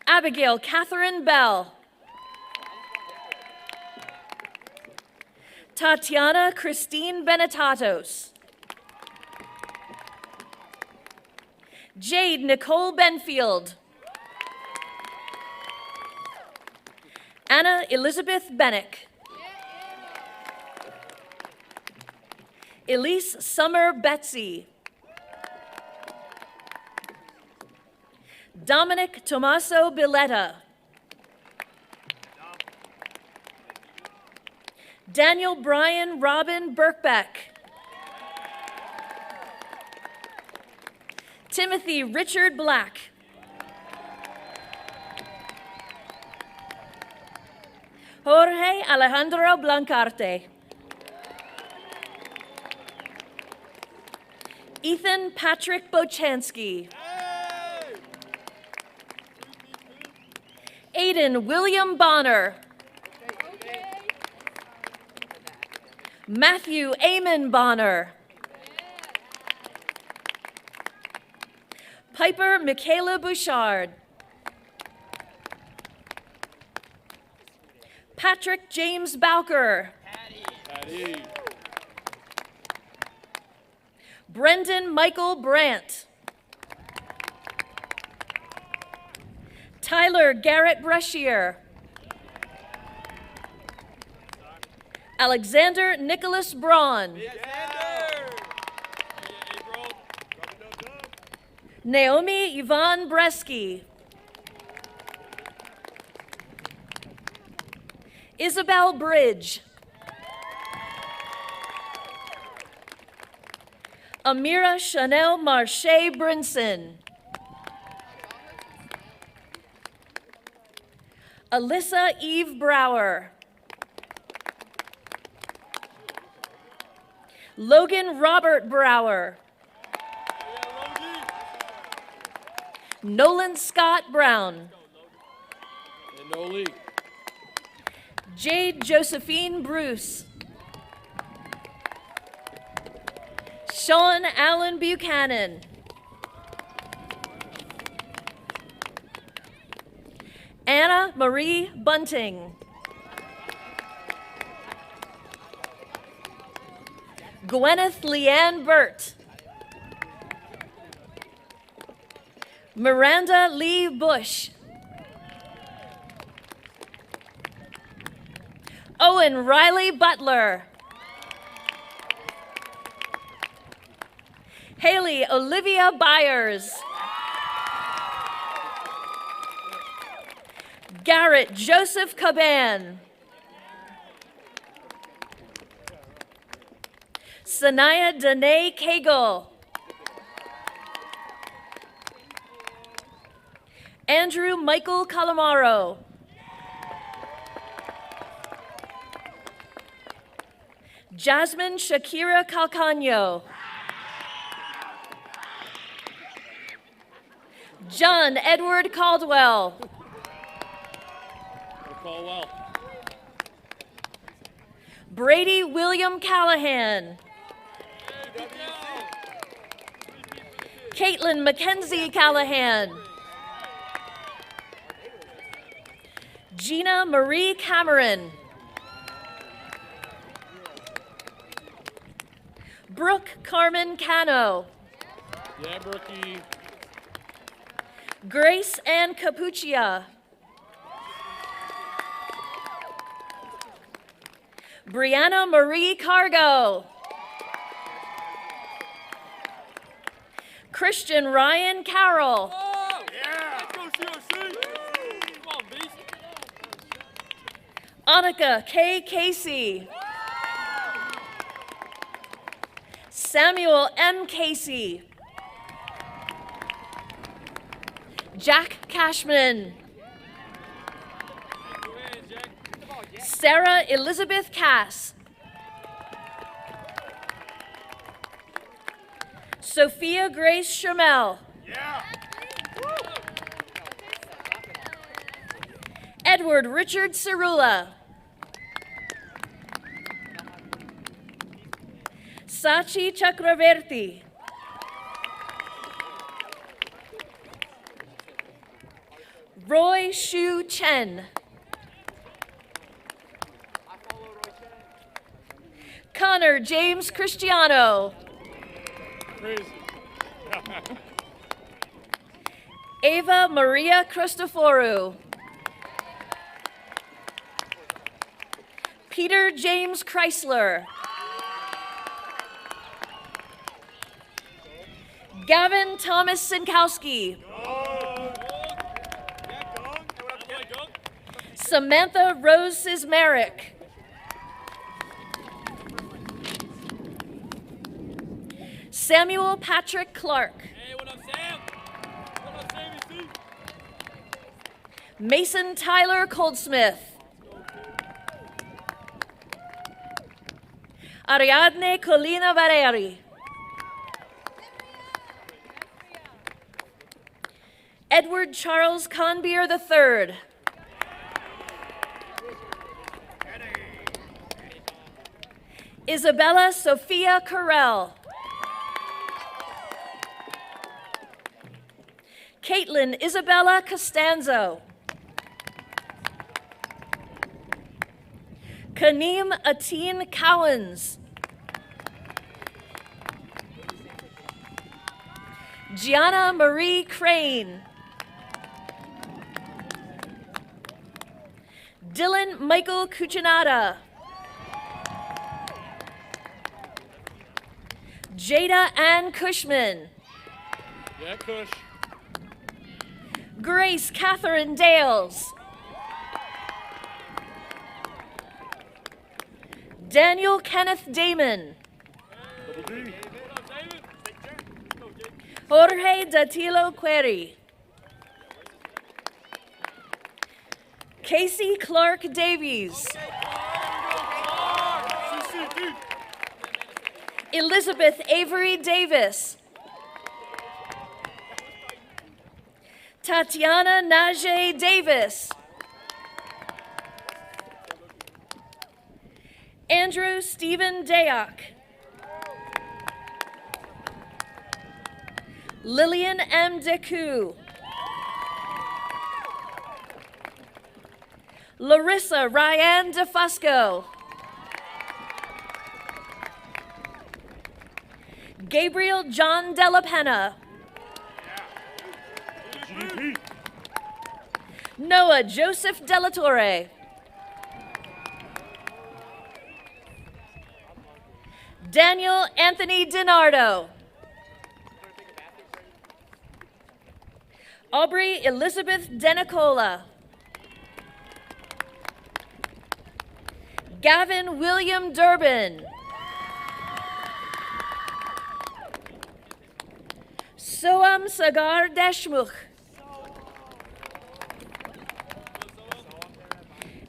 Speaker 15: Abigail Catherine Bell. Tatiana Christine Benetatos. Jade Nicole Benfield. Anna Elizabeth Bennick. Elise Summer Betsy. Dominic Tomaso Billetta. Daniel Brian Robin Birkbeck. Timothy Richard Black. Jorge Alejandro Blancarte. Ethan Patrick Bochansky. Aiden William Bonner. Matthew Amon Bonner. Piper Michaela Bouchard. Patrick James Bowker.
Speaker 14: Patty.
Speaker 15: Brendan Michael Brandt. Tyler Garrett Brashear. Alexander Nicholas Braun. Naomi Yvonne Bresky. Isabel Bridge. Amira Chanel Marche Brinson. Alyssa Eve Brower. Logan Robert Brower. Nolan Scott Brown. Jade Josephine Bruce. Sean Allen Buchanan. Anna Marie Bunting. Gwyneth Leanne Burt. Miranda Lee Bush. Owen Riley Butler. Haley Olivia Byers. Garrett Joseph Caban. Sanaya Danae Cagle. Andrew Michael Calamaro. Jasmine Shakira Calcano. John Edward Caldwell. Brady William Callahan. Caitlin Mackenzie Callahan. Gina Marie Cameron. Brooke Carmen Cano.
Speaker 16: Yeah, Brookie.
Speaker 15: Grace Ann Capuccia. Brianna Marie Cargo. Christian Ryan Carroll.
Speaker 16: Oh, yeah. Let's go CRC. Come on, Beast.
Speaker 15: Annika K. Casey. Samuel M. Casey. Jack Cashman. Sarah Elizabeth Cass. Sophia Grace Chamel.
Speaker 16: Yeah.
Speaker 15: Edward Richard Cerula. Sachi Chakraverti. Roy Shu Chen. Connor James Cristiano.
Speaker 16: Crazy.
Speaker 15: Ava Maria Christoforou. Peter James Chrysler. Gavin Thomas Sinkowski. Samantha Rose Sismaric. Samuel Patrick Clark.
Speaker 16: Hey, what up, Sam? What up, Sammy?
Speaker 15: Mason Tyler Coldsmith. Ariadne Colina Valeri. Edward Charles Conbeer III. Isabella Sophia Carell. Caitlin Isabella Costanzo. Kaneem Ateen Cowens. Gianna Marie Crane. Dylan Michael Cuccinata. Jada Ann Cushman.
Speaker 16: Yeah, Cush.
Speaker 15: Grace Catherine Dales. Daniel Kenneth Damon. Jorge Datilo Query. Casey Clark Davies. Elizabeth Avery Davis. Tatiana Najee Davis. Andrew Stephen Dayak. Lillian M. Deku. Larissa Ryan DeFusco. Gabriel John Della Penna. Noah Joseph Delatorre. Daniel Anthony DiNardo. Aubrey Elizabeth Denicola. Gavin William Durbin. Soam Sagar Deshmukh.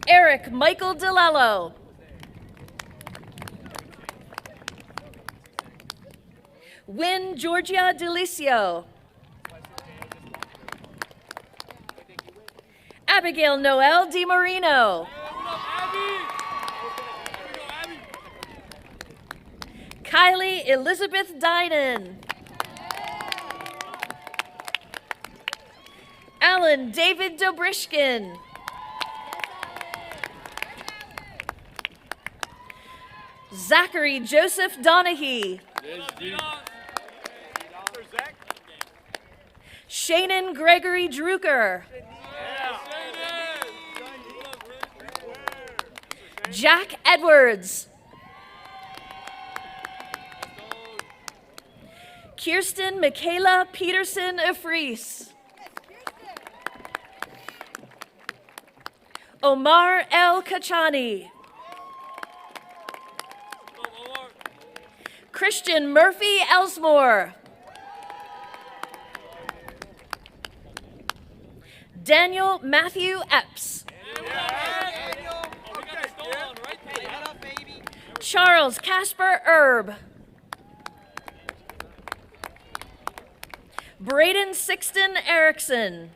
Speaker 15: Eric Michael DeLello. Win Georgia Delicio. Abigail Noel DiMarino. Kylie Elizabeth Dynan. Alan David Dobrishkin. Zachary Joseph Donahue. Shannon Gregory Drucker. Jack Edwards. Kirsten Michaela Peterson Afrees. Omar El Kachani. Christian Murphy Elsmore. Daniel Matthew Epps. Charles Casper Erb. Braden Sixton Erickson.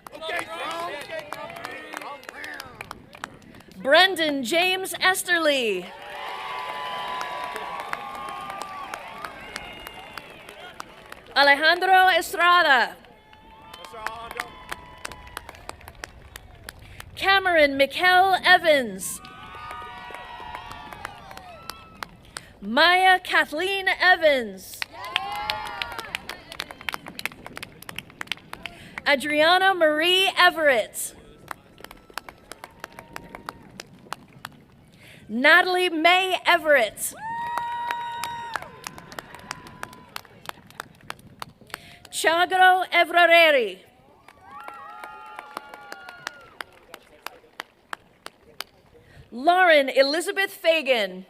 Speaker 15: Brendan James Esterly. Alejandro Estrada. Cameron Mikkel Evans. Maya Kathleen Evans. Adriana Marie Everett. Natalie May Everett. Chagro Evrareri. Lauren Elizabeth Fagan.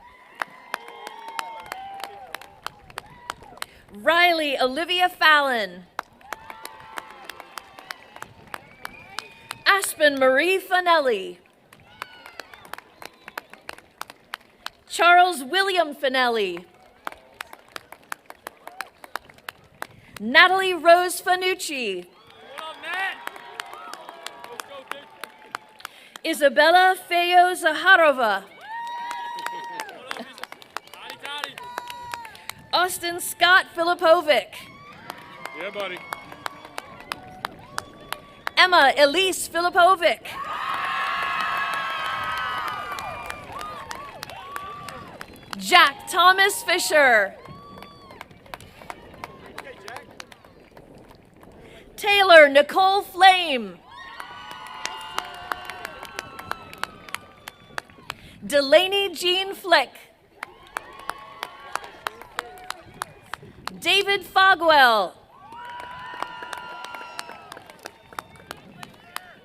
Speaker 15: Riley Olivia Fallon. Aspen Marie Finelli. Charles William Finelli. Natalie Rose Fanucci. Isabella Feo Zaharova. Austin Scott Filipovic.
Speaker 16: Yeah, buddy.
Speaker 15: Emma Elise Filipovic. Jack Thomas Fisher. Taylor Nicole Flame. Delaney Jean Flick. David Fogwell.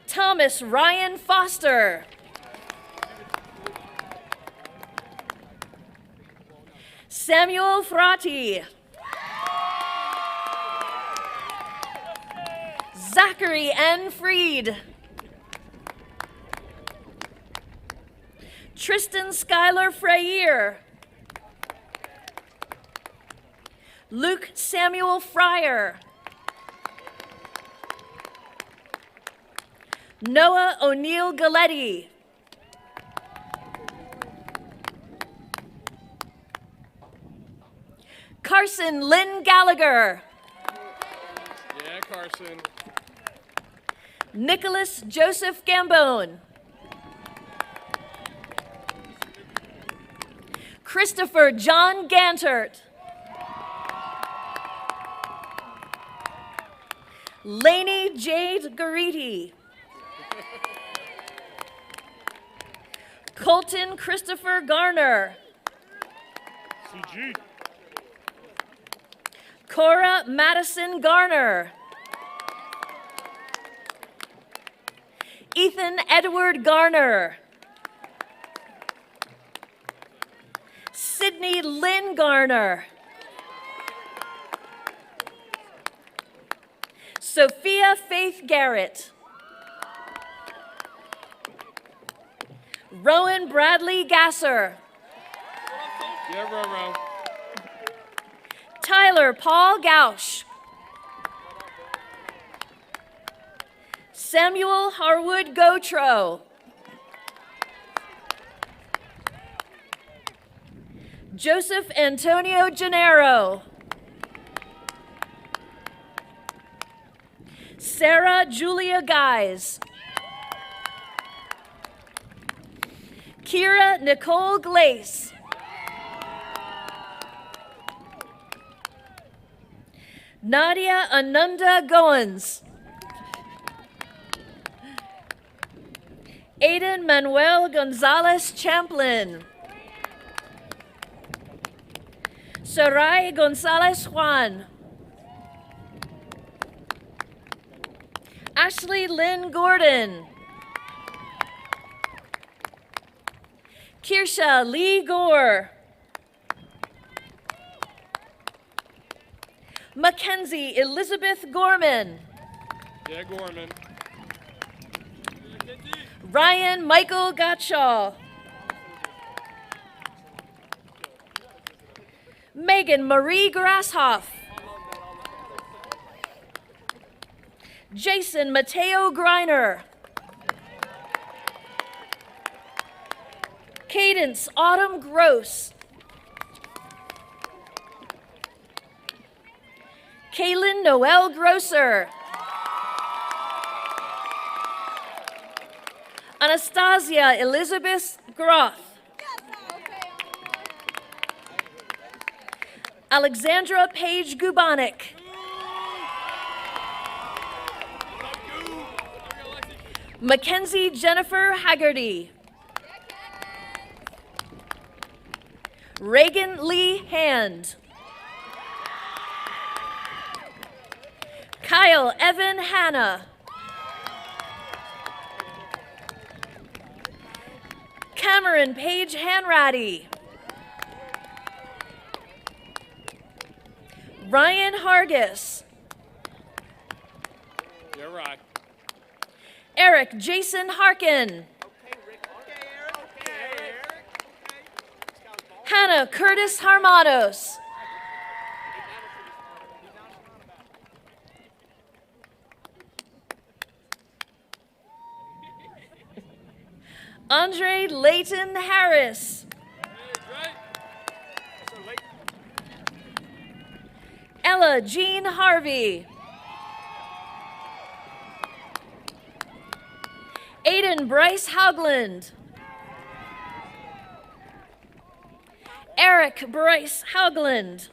Speaker 15: Thomas Ryan Foster. Samuel Frati. Zachary N. Freed. Tristan Skylar Freyer. Luke Samuel Fryer. Noah O'Neill Galetti. Carson Lynn Gallagher.
Speaker 16: Yeah, Carson.
Speaker 15: Nicholas Joseph Gambone. Christopher John Gantert. Lainey Jade Gariti. Colton Christopher Garner.
Speaker 16: CG.
Speaker 15: Cora Madison Garner. Ethan Edward Garner. Sydney Lynn Garner. Sophia Faith Garrett. Rowan Bradley Gasser.
Speaker 16: Yeah, Roro.
Speaker 15: Tyler Paul Gausch. Samuel Harwood Gotro. Joseph Antonio Gennaro. Sarah Julia Guys. Kira Nicole Glace. Nadia Ananda Goins. Aiden Manuel Gonzalez Champlin. Sarai Gonzalez Juan. Ashley Lynn Gordon. Kirsha Lee Gore. Mackenzie Elizabeth Gorman.
Speaker 16: Yeah, Gorman.
Speaker 15: Ryan Michael Gottschall. Megan Marie Grasshoff. Jason Mateo Griner. Cadence Autumn Gross. Kaylin Noel Grosser. Anastasia Elizabeth Groth. Alexandra Page Gubanik. Mackenzie Jennifer Haggerty. Reagan Lee Hand. Kyle Evan Hanna. Cameron Page Hanratty. Ryan Hargis.
Speaker 16: You're right.
Speaker 15: Eric Jason Harkin. Hannah Curtis Harmados. Andre Layton Harris. Ella Jean Harvey. Aiden Bryce Haugland. Eric Bryce Haugland.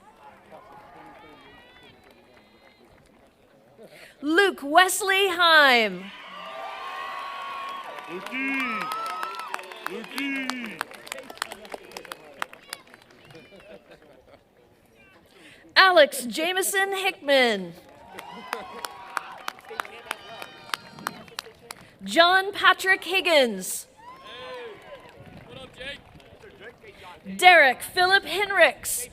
Speaker 15: Luke Wesley Heim.
Speaker 16: Lukey. Lukey.
Speaker 15: Alex Jameson Hickman. John Patrick Higgins.
Speaker 16: What up, Jake?
Speaker 15: Derek Philip Henricks.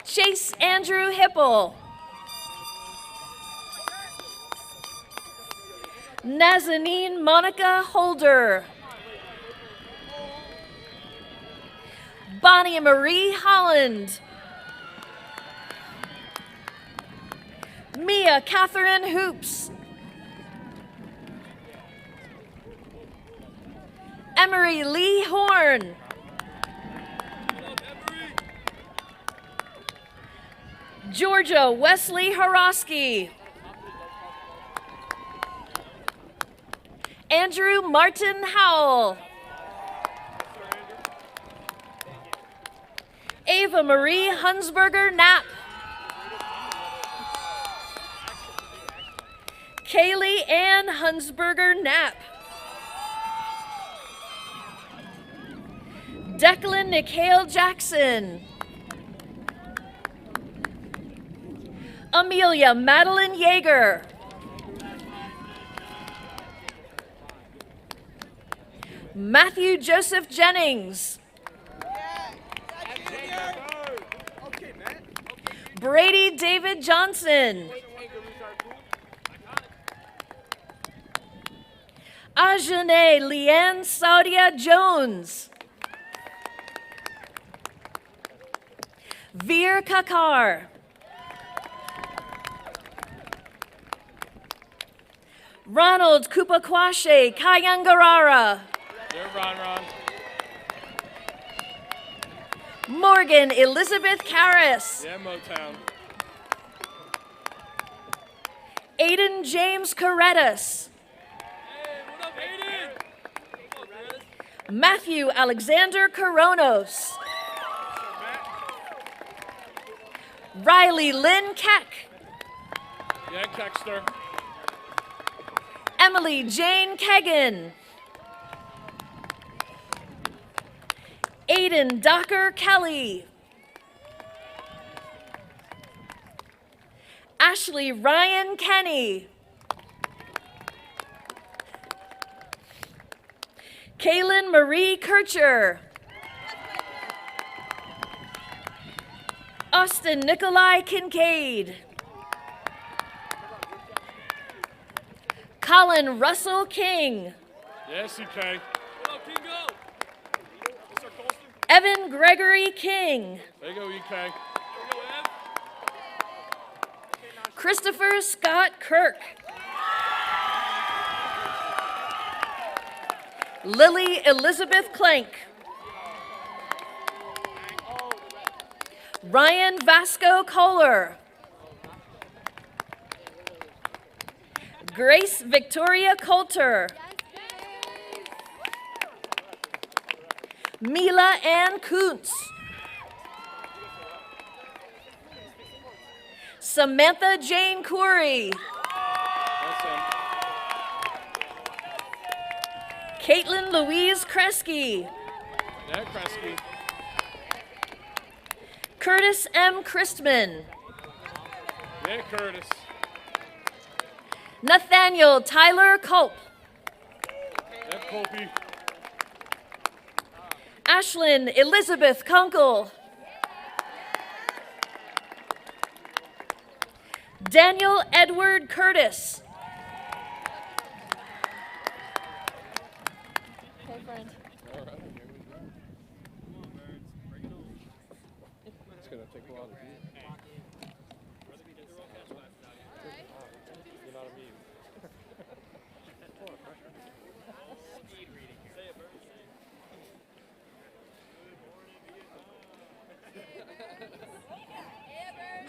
Speaker 15: Chase Andrew Hipple. Nazanin Monica Holder. Bonnie Marie Holland. Mia Catherine Hoops. Emery Lee Horn. Georgia Wesley Harosky. Andrew Martin Howell. Ava Marie Hunsberger Knapp. Kaylee Ann Hunsberger Knapp. Declan Nikhil Jackson. Amelia Madeline Yeager. Matthew Joseph Jennings. Brady David Johnson. Ajane Leanne Saudia Jones. Veer Kakar. Ronald Kupakwashe Kayangarara.
Speaker 16: There, Ron.
Speaker 15: Morgan Elizabeth Karras.
Speaker 16: Yeah, Motown.
Speaker 15: Aiden James Correttas.
Speaker 16: Hey, what up, Aiden? Come on, man.
Speaker 15: Matthew Alexander Coronos. Riley Lynn Keck.
Speaker 16: Yeah, Kexter.
Speaker 15: Emily Jane Kegan. Aiden Docker Kelly. Ashley Ryan Kenny. Kaylin Marie Kircher. Austin Nikolai Kincaid. Colin Russell King.
Speaker 16: Yes, CK. What up, Kingo? Mr. Colston?
Speaker 15: Evan Gregory King.
Speaker 16: There you go, EK. There you go, Ev.
Speaker 15: Christopher Scott Kirk. Lily Elizabeth Clank. Ryan Vasco Kohler. Grace Victoria Coulter. Mila Ann Kuntz. Samantha Jane Coury. Caitlin Louise Kresge.
Speaker 16: Yeah, Kresge.
Speaker 15: Curtis M. Christman.
Speaker 16: Yeah, Curtis.
Speaker 15: Nathaniel Tyler Culp.
Speaker 16: Yeah, Colby.
Speaker 15: Ashlyn Elizabeth Kunkel. Daniel Edward Curtis.
Speaker 16: Hey, friend. It's going to take a while to do. You're not a meme.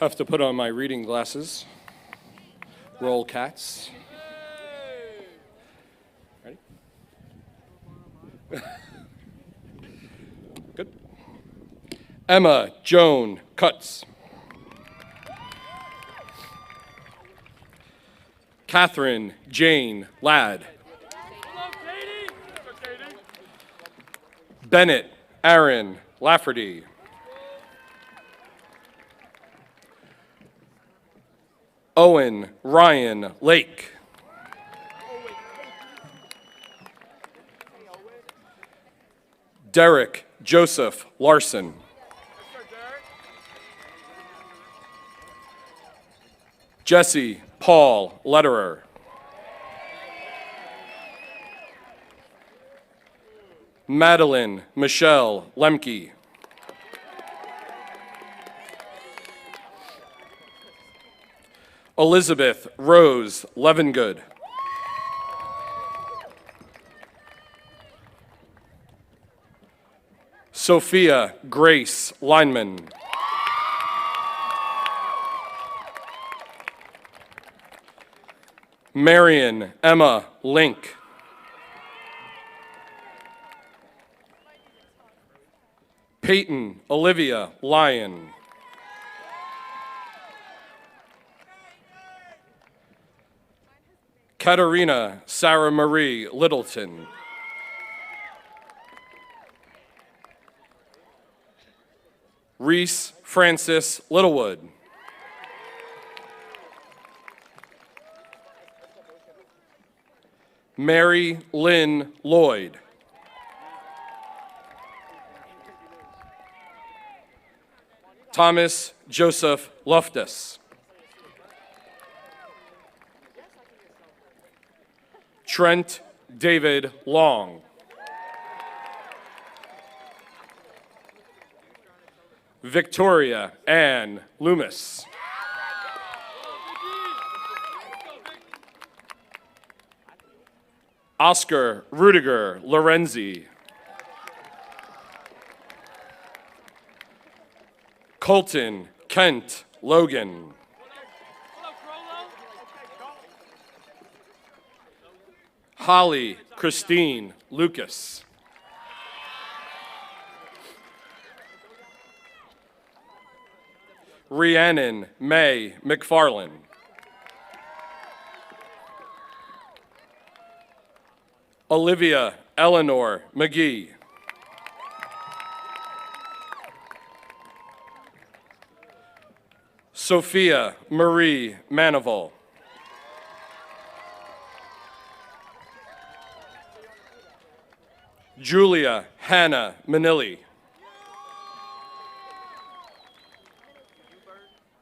Speaker 16: Have to put on my reading glasses. Roll cats. Ready? Good. Emma Joan Cutts. Catherine Jane Ladd. Bennett Aaron Lafferty. Owen Ryan Lake. Derek Joseph Larson. Jesse Paul Lederer. Madeline Michelle Lemke. Elizabeth Rose Levengood. Sophia Grace Lineman. Marion Emma Link. Peyton Olivia Lyon. Katerina Sarah Marie Littleton. Reese Francis Littlewood. Mary Lynn Lloyd. Thomas Joseph Loftus. Trent David Long. Victoria Ann Loomis. Oscar Rudiger Lorenzi. Colton Kent Logan. Holly Christine Lucas. Rhiannon May McFarland. Olivia Eleanor McGee. Sophia Marie Manival. Julia Hannah Manilli.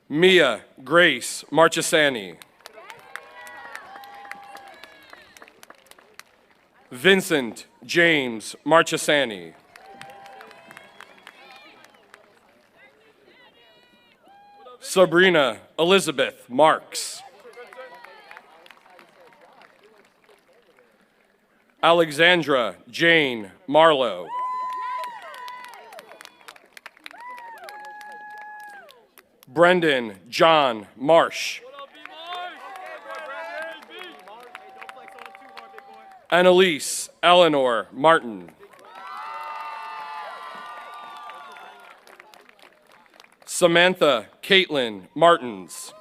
Speaker 16: Mia Grace Marchesani. Vincent James Marchesani. Sabrina Elizabeth Marks. Alexandra Jane Marlowe. Brendan John Marsh. Annalise Eleanor Martin. Samantha Caitlin Martins.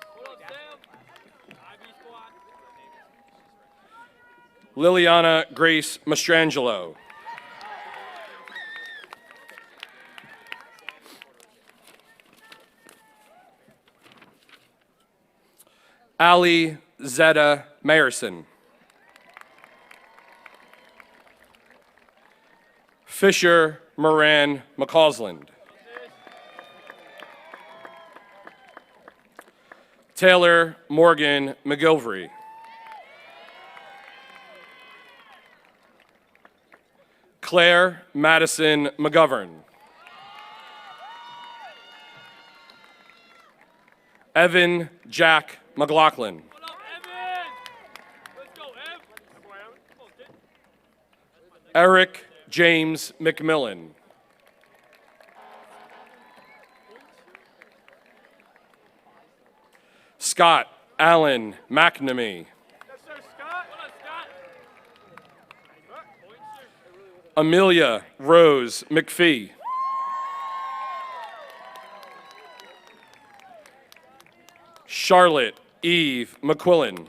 Speaker 16: Liliana Grace Mastrangelo. Ali Zeta Mayerson. Fisher Moran McCausland. Taylor Morgan McGilvery. Claire Madison McGovern. Evan Jack McLaughlin. Eric James McMillan. Scott Allen McNamee. Amelia Rose McPhee. Charlotte Eve McQuillan.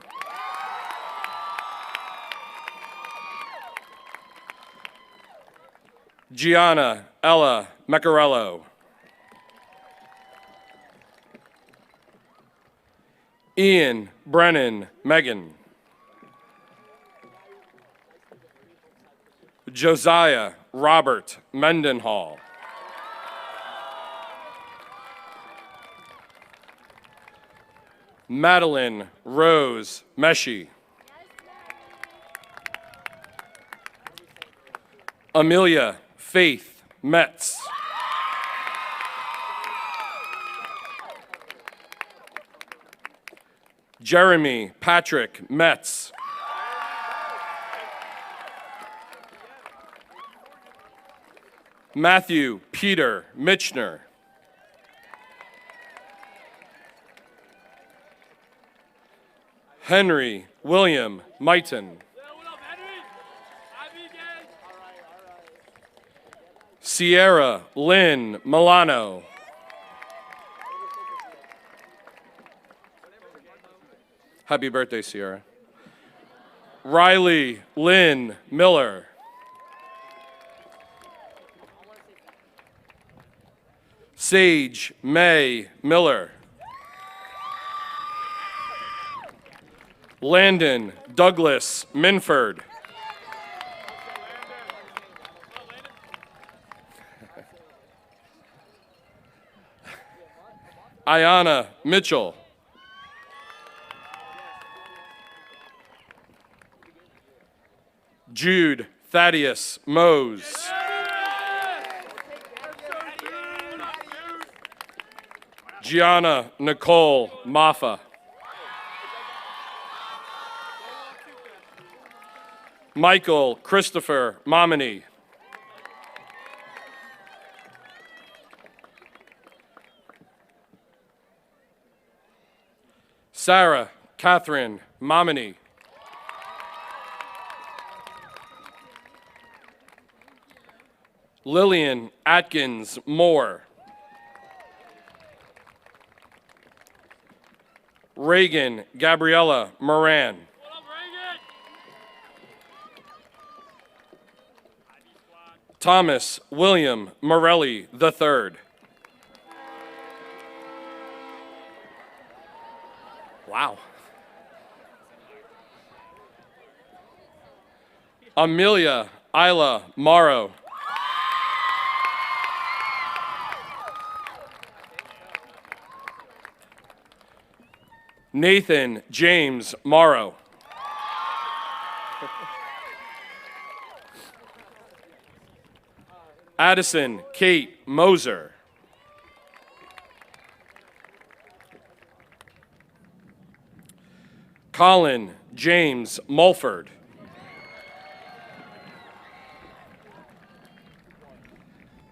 Speaker 16: Gianna Ella Mecarello. Ian Brennan Megan. Josiah Robert Mendenhall. Madeline Rose Meshi. Amelia Faith Metz. Jeremy Patrick Metz. Matthew Peter Mitchner. Henry William Mighton. Sierra Lynn Milano. Happy birthday, Sierra. Riley Lynn Miller. Sage May Miller. Landon Douglas Minford. Ayana Mitchell. Jude Thaddeus Mose. Gianna Nicole Maffa. Michael Christopher Momini. Sarah Catherine Momini. Lillian Atkins Moore. Reagan Gabriella Moran. Thomas William Morelli III. Wow. Amelia Isla Morrow. Nathan James Morrow. Addison Kate Moser. Colin James Mulford.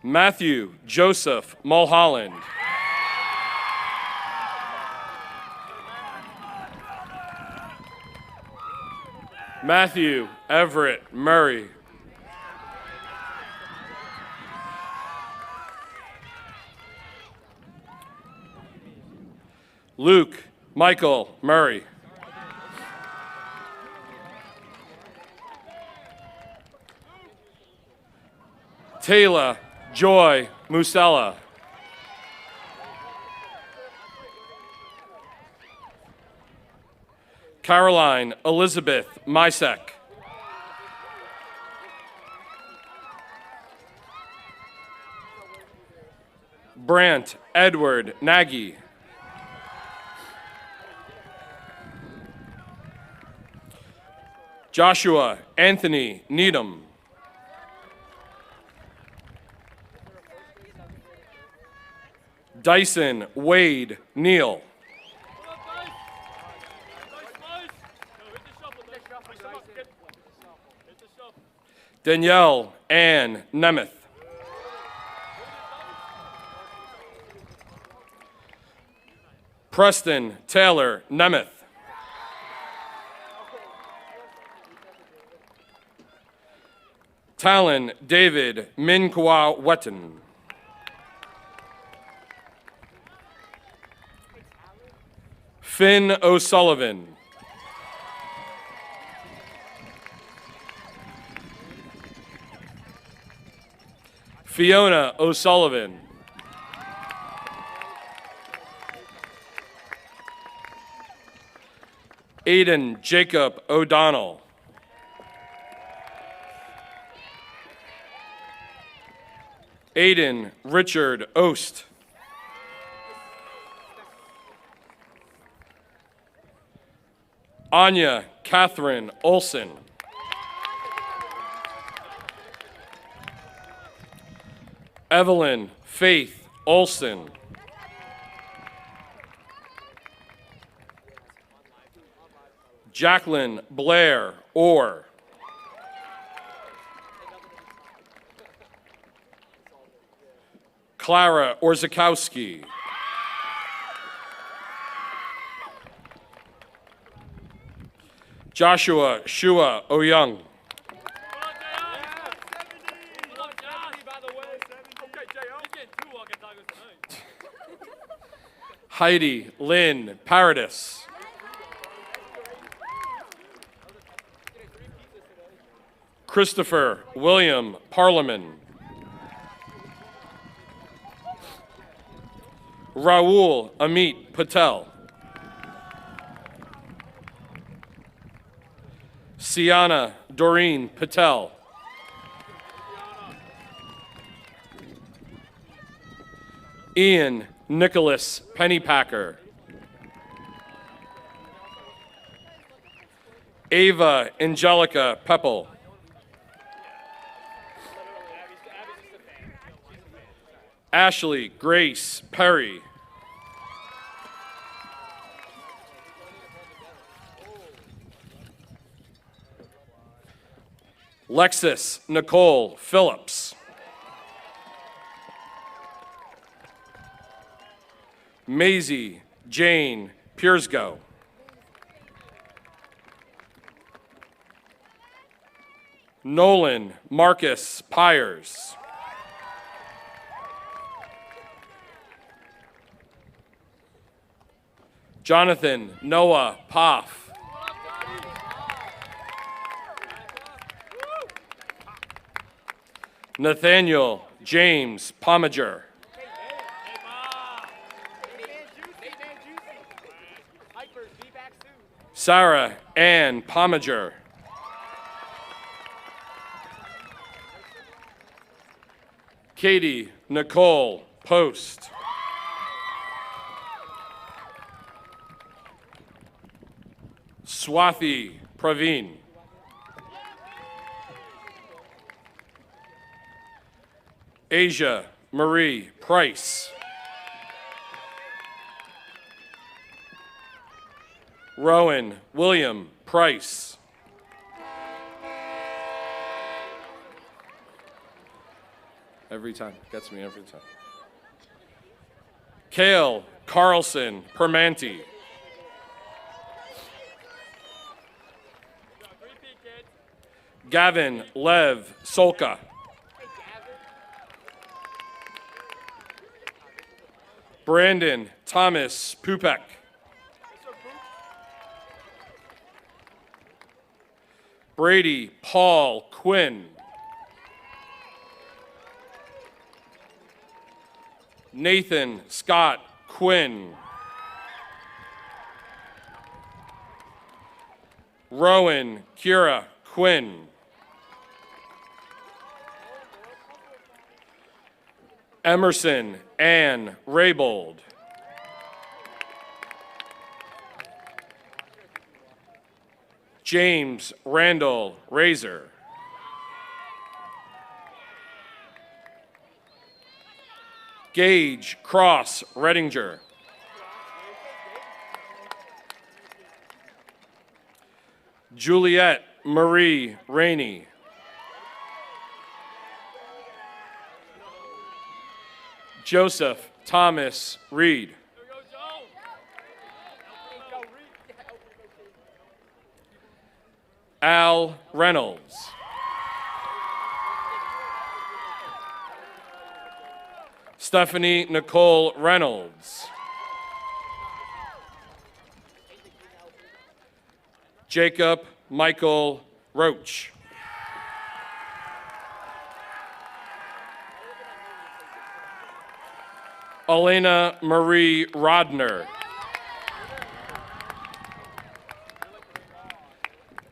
Speaker 16: Matthew Joseph Mulholland. Matthew Everett Murray. Luke Michael Murray. Taylor Joy Musella. Caroline Elizabeth Misek. Brant Edward Nagy. Joshua Anthony Needham. Dyson Wade Neal. Danielle Ann Nemeth. Preston Taylor Nemeth. Talon David Minkwa Wetton. Finn O'Sullivan. Fiona O'Sullivan. Aiden Jacob O'Donnell. Aiden Richard Ost. Anya Catherine Olson. Evelyn Faith Olson. Jacqueline Blair Orr. Clara Orzakowski. Joshua Shua Oyoung. Heidi Lynn Paradis. Christopher William Parliament. Raul Amit Patel. Sienna Doreen Patel. Ian Nicholas Pennypacker. Ava Angelica Peppel. Ashley Grace Perry. Lexis Nicole Phillips. Maisie Jane Piersgo. Nolan Marcus Pyers. Jonathan Noah Poff. Nathaniel James Pomager. Sarah Ann Pomager. Katie Nicole Post. Swathi Praveen. Asia Marie Price. Rowan William Price. Every time, gets me every time. Kale Carlson Permanti. Gavin Lev Solka. Brandon Thomas Pupek. Brady Paul Quinn. Nathan Scott Quinn. Rowan Kira Quinn. Emerson Ann Raybold. James Randall Razor. Gage Cross Redinger. Juliet Marie Rainey. Joseph Thomas Reed. Al Reynolds. Stephanie Nicole Reynolds. Jacob Michael Roach. Elena Marie Rodner.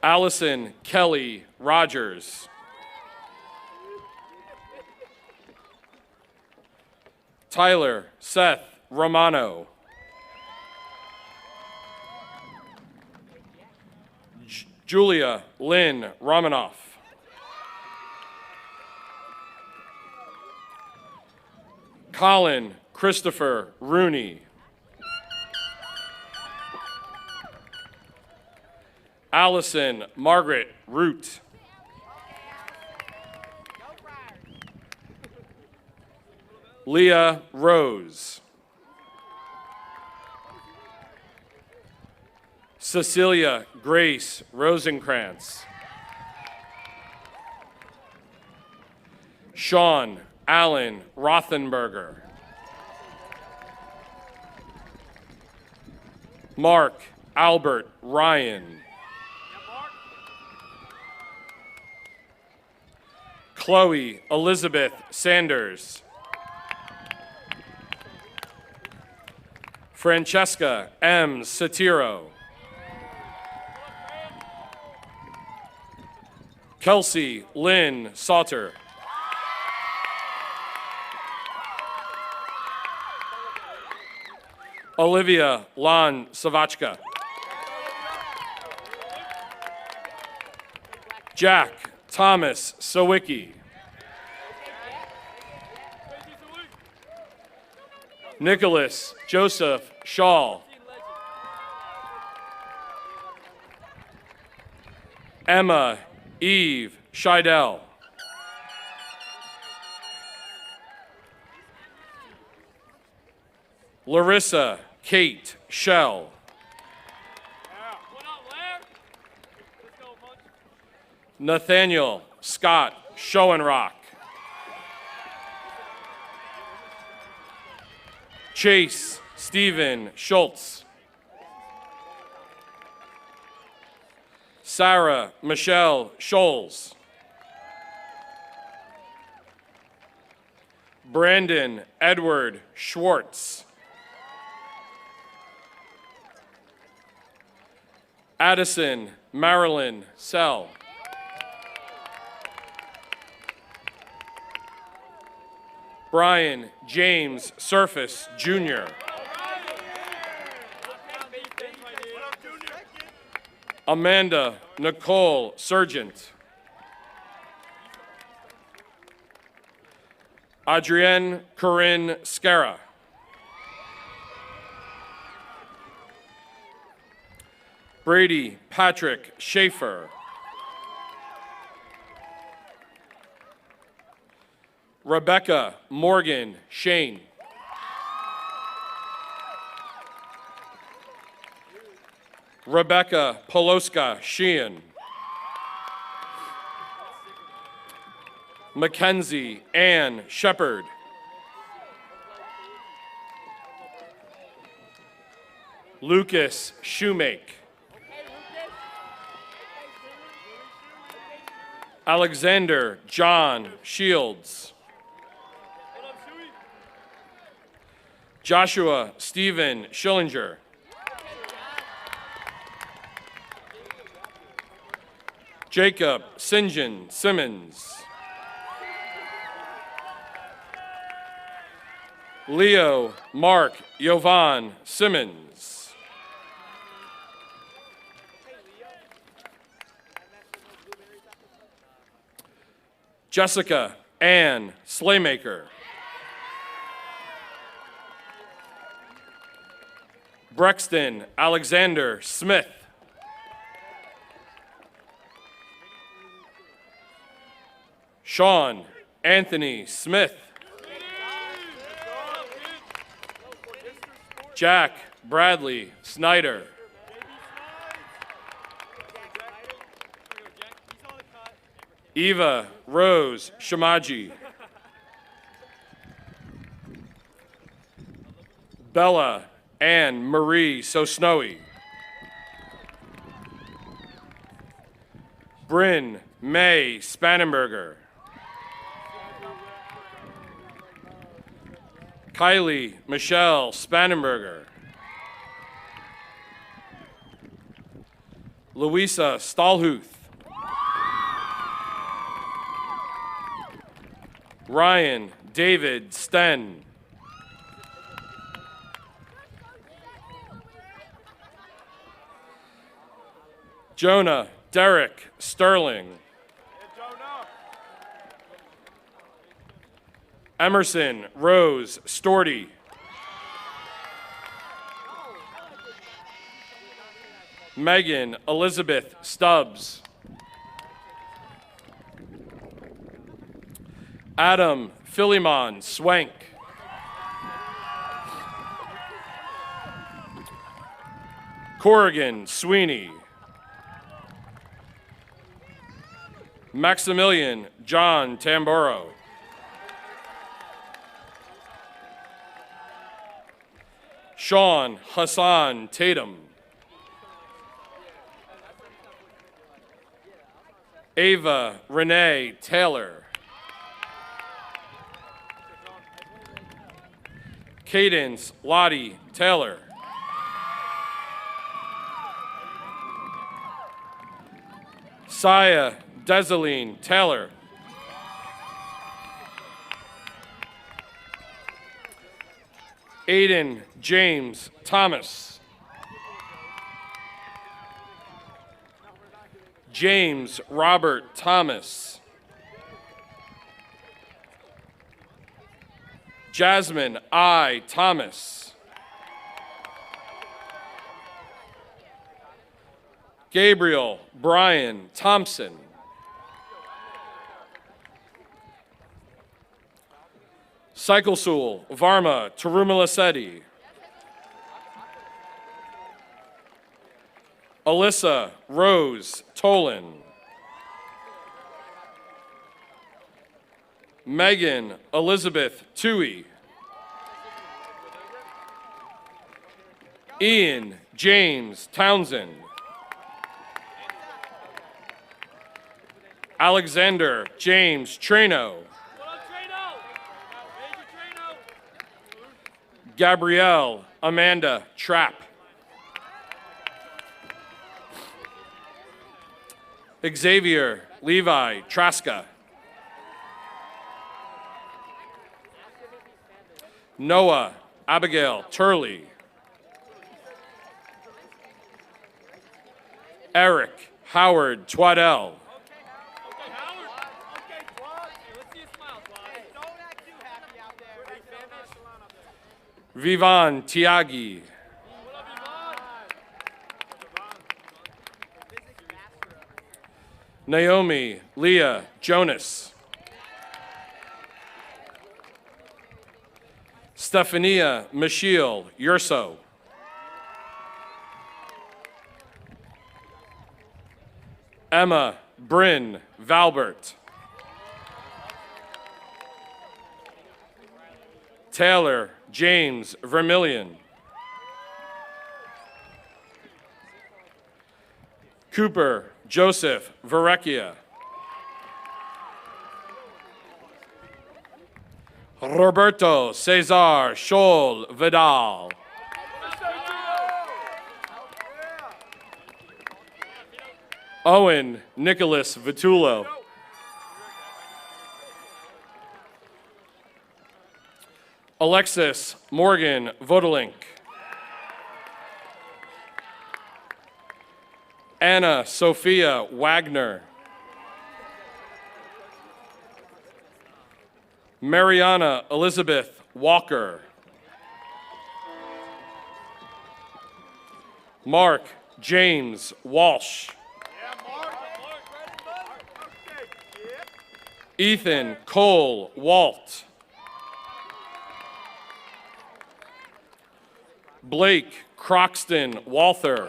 Speaker 16: Allison Kelly Rogers. Tyler Seth Romano. Julia Lynn Romanoff. Colin Christopher Rooney. Allison Margaret Root. Leah Rose. Cecilia Grace Rosenkrantz. Sean Allen Rothenberger. Mark Albert Ryan. Chloe Elizabeth Sanders. Francesca M. Satiro. Kelsey Lynn Sauter. Olivia Lon Savachka. Jack Thomas Sawicki. Nicholas Joseph Shaw. Emma Eve Scheidel. Larissa Kate Shell. Nathaniel Scott Schoenrock. Chase Stephen Schultz. Sarah Michelle Scholes. Brandon Edward Schwartz. Addison Marilyn Sell. Brian James Surface, Jr. Amanda Nicole Sargent. Adrienne Corinne Scara. Brady Patrick Schaefer. Rebecca Morgan Shane. Rebecca Poloska Sheehan. Mackenzie Ann Shepard. Lucas Shoemake. Alexander John Shields. Joshua Stephen Schillinger. Jacob Sinjin Simmons. Leo Mark Yovan Simmons. Jessica Ann Slaymaker. Brexton Alexander Smith. Sean Anthony Smith. Jack Bradley Snyder. Eva Rose Shamaji. Bella Ann Marie Sosnowy. Bryn May Spanenberger. Kylie Michelle Spanenberger. Louisa Stahlhuth. Ryan David Sten. Jonah Derek Sterling. Emerson Rose Storty. Megan Elizabeth Stubbs. Adam Philemon Swank. Corrigan Sweeney. Maximilian John Tamboro. Sean Hassan Tatum. Ava Renee Taylor. Cadence Lottie Taylor. Saya Desaline Taylor. Aiden James Thomas. James Robert Thomas. Jasmine I. Thomas. Gabriel Brian Thompson. Cyclesul Varma Tarumalasetti. Alyssa Rose Tolan. Megan Elizabeth Toohey. Ian James Townsend. Alexander James Trano. Gabrielle Amanda Trapp. Xavier Levi Traska. Noah Abigail Turley. Eric Howard Twaddell. Vivan Tiagi. Naomi Leah Jonas. Stephania Michiel Yerso. Emma Bryn Valbert. Taylor James Vermillion. Cooper Joseph Varecchia. Roberto Cesar Scholl Vidal. Owen Nicholas Vitullo. Alexis Morgan Vodelink. Anna Sophia Wagner. Mariana Elizabeth Walker. Mark James Walsh. Ethan Cole Walt. Blake Croxton Walther.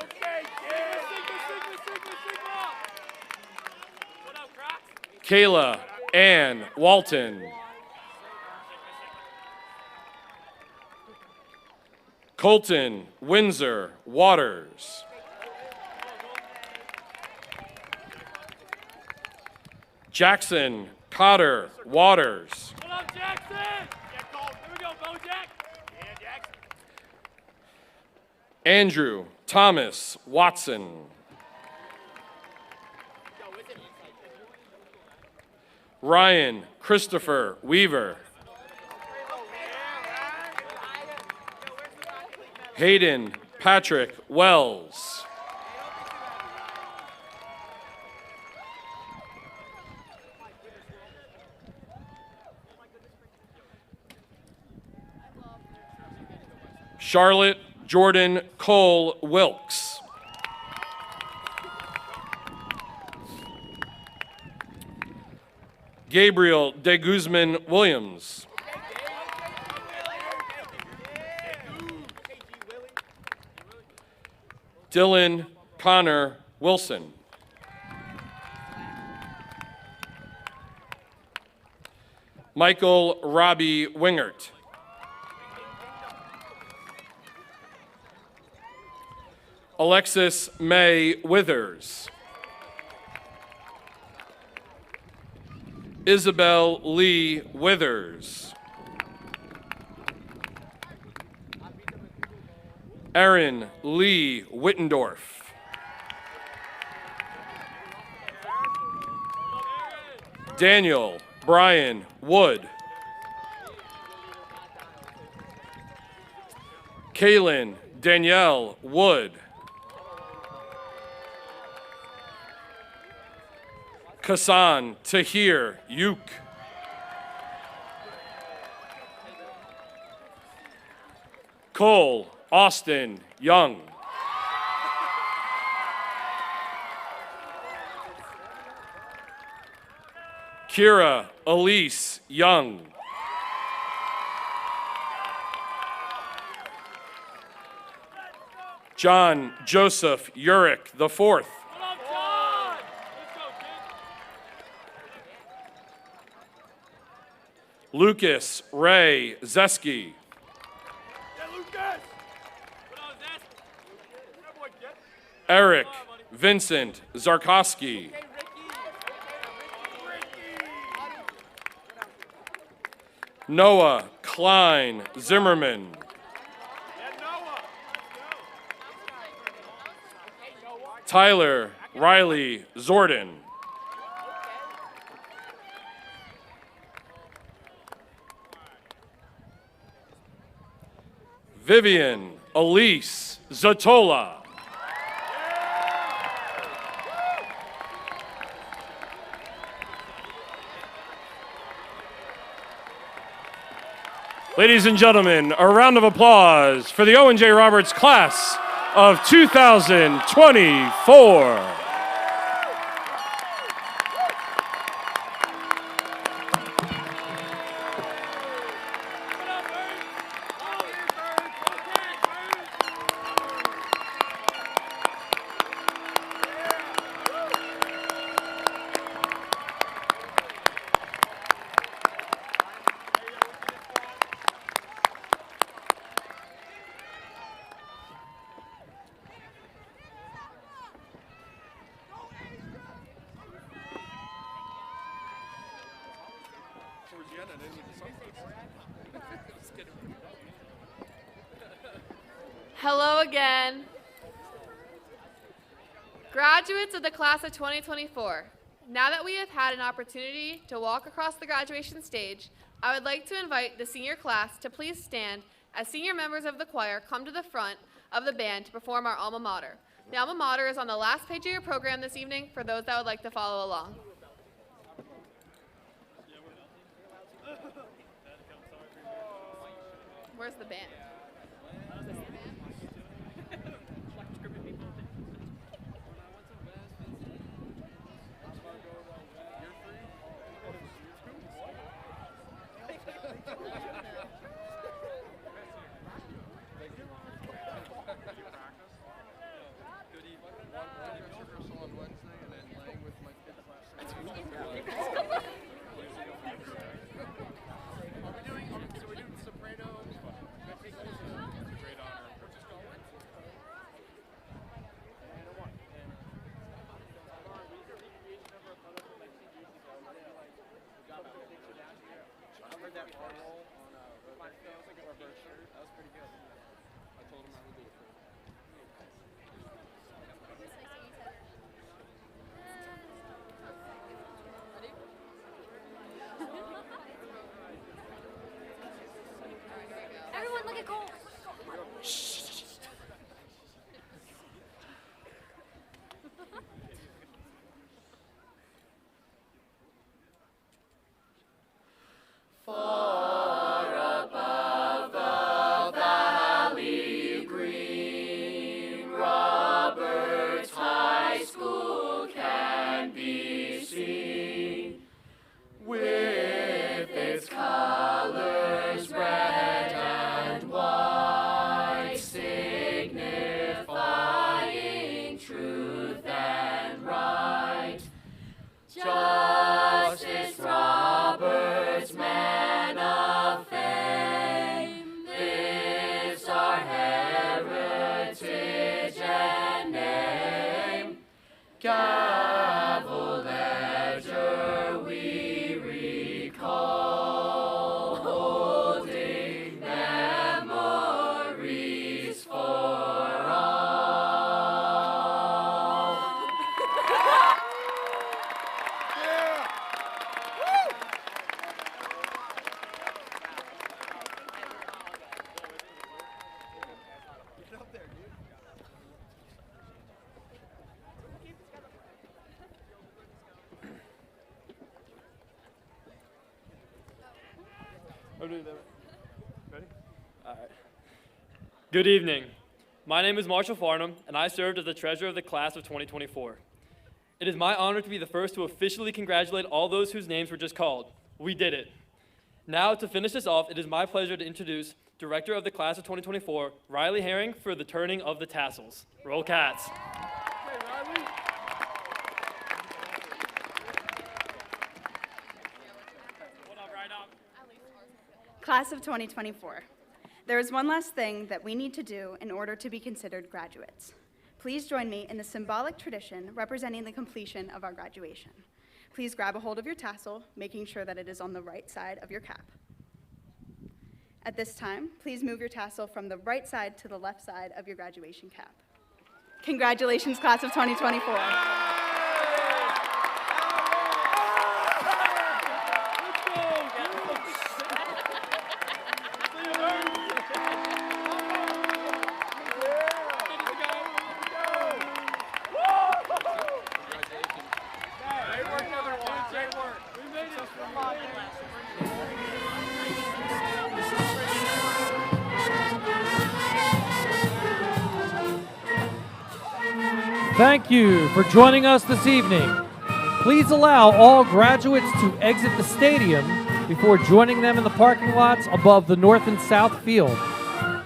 Speaker 16: Kayla Ann Walton. Colton Windsor Waters. Jackson Cotter Waters. Andrew Thomas Watson. Ryan Christopher Weaver. Hayden Patrick Wells. Charlotte Jordan Cole Wilkes. Gabriel De Guzman Williams. Dylan Connor Wilson. Michael Robbie Wingert. Alexis May Withers. Isabel Lee Withers. Aaron Lee Wittendorf. Daniel Brian Wood. Kaylin Danielle Wood. Kasan Tahir Yuk. Cole Austin Young. Kira Elise Young. John Joseph Urick IV. Lucas Ray Zeski. Eric Vincent Zarkowski. Noah Klein Zimmerman. Tyler Riley Zordon. Vivian Elise Zatola. Ladies and gentlemen, a round of applause for the Owen J. Roberts class of 2024.
Speaker 8: Hello again. Graduates of the class of 2024, now that we have had an opportunity to walk across the graduation stage, I would like to invite the senior class to please stand as senior members of the choir come to the front of the band to perform our alma mater. The alma mater is on the last page of your program this evening for those that would like to follow along. Where's the band?
Speaker 4: Everyone look at Cole.
Speaker 17: Far above the valley
Speaker 3: gavel ledger we recall, holding memories for all.
Speaker 17: Ready? All right. Good evening. My name is Marshall Farnham, and I served as the treasurer of the class of 2024. It is my honor to be the first to officially congratulate all those whose names were just called. We did it. Now, to finish this off, it is my pleasure to introduce Director of the Class of 2024, Riley Herring, for the turning of the tassels. Roll Cats.
Speaker 18: Class of 2024. There is one last thing that we need to do in order to be considered graduates. Please join me in the symbolic tradition representing the completion of our graduation. Please grab a hold of your tassel, making sure that it is on the right side of your cap. At this time, please move your tassel from the right side to the left side of your graduation cap. Congratulations, Class of 2024.
Speaker 1: Thank you for joining us this evening. Please allow all graduates to exit the stadium before joining them in the parking lots above the north and south field.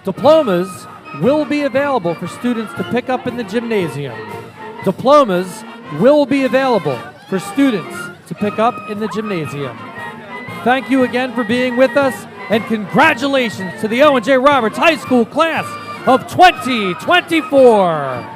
Speaker 1: Diplomas will be available for students to pick up in the gymnasium. Diplomas will be available for students to pick up in the gymnasium. Thank you again for being with us, and congratulations to the Owen J. Roberts High School class of 2024.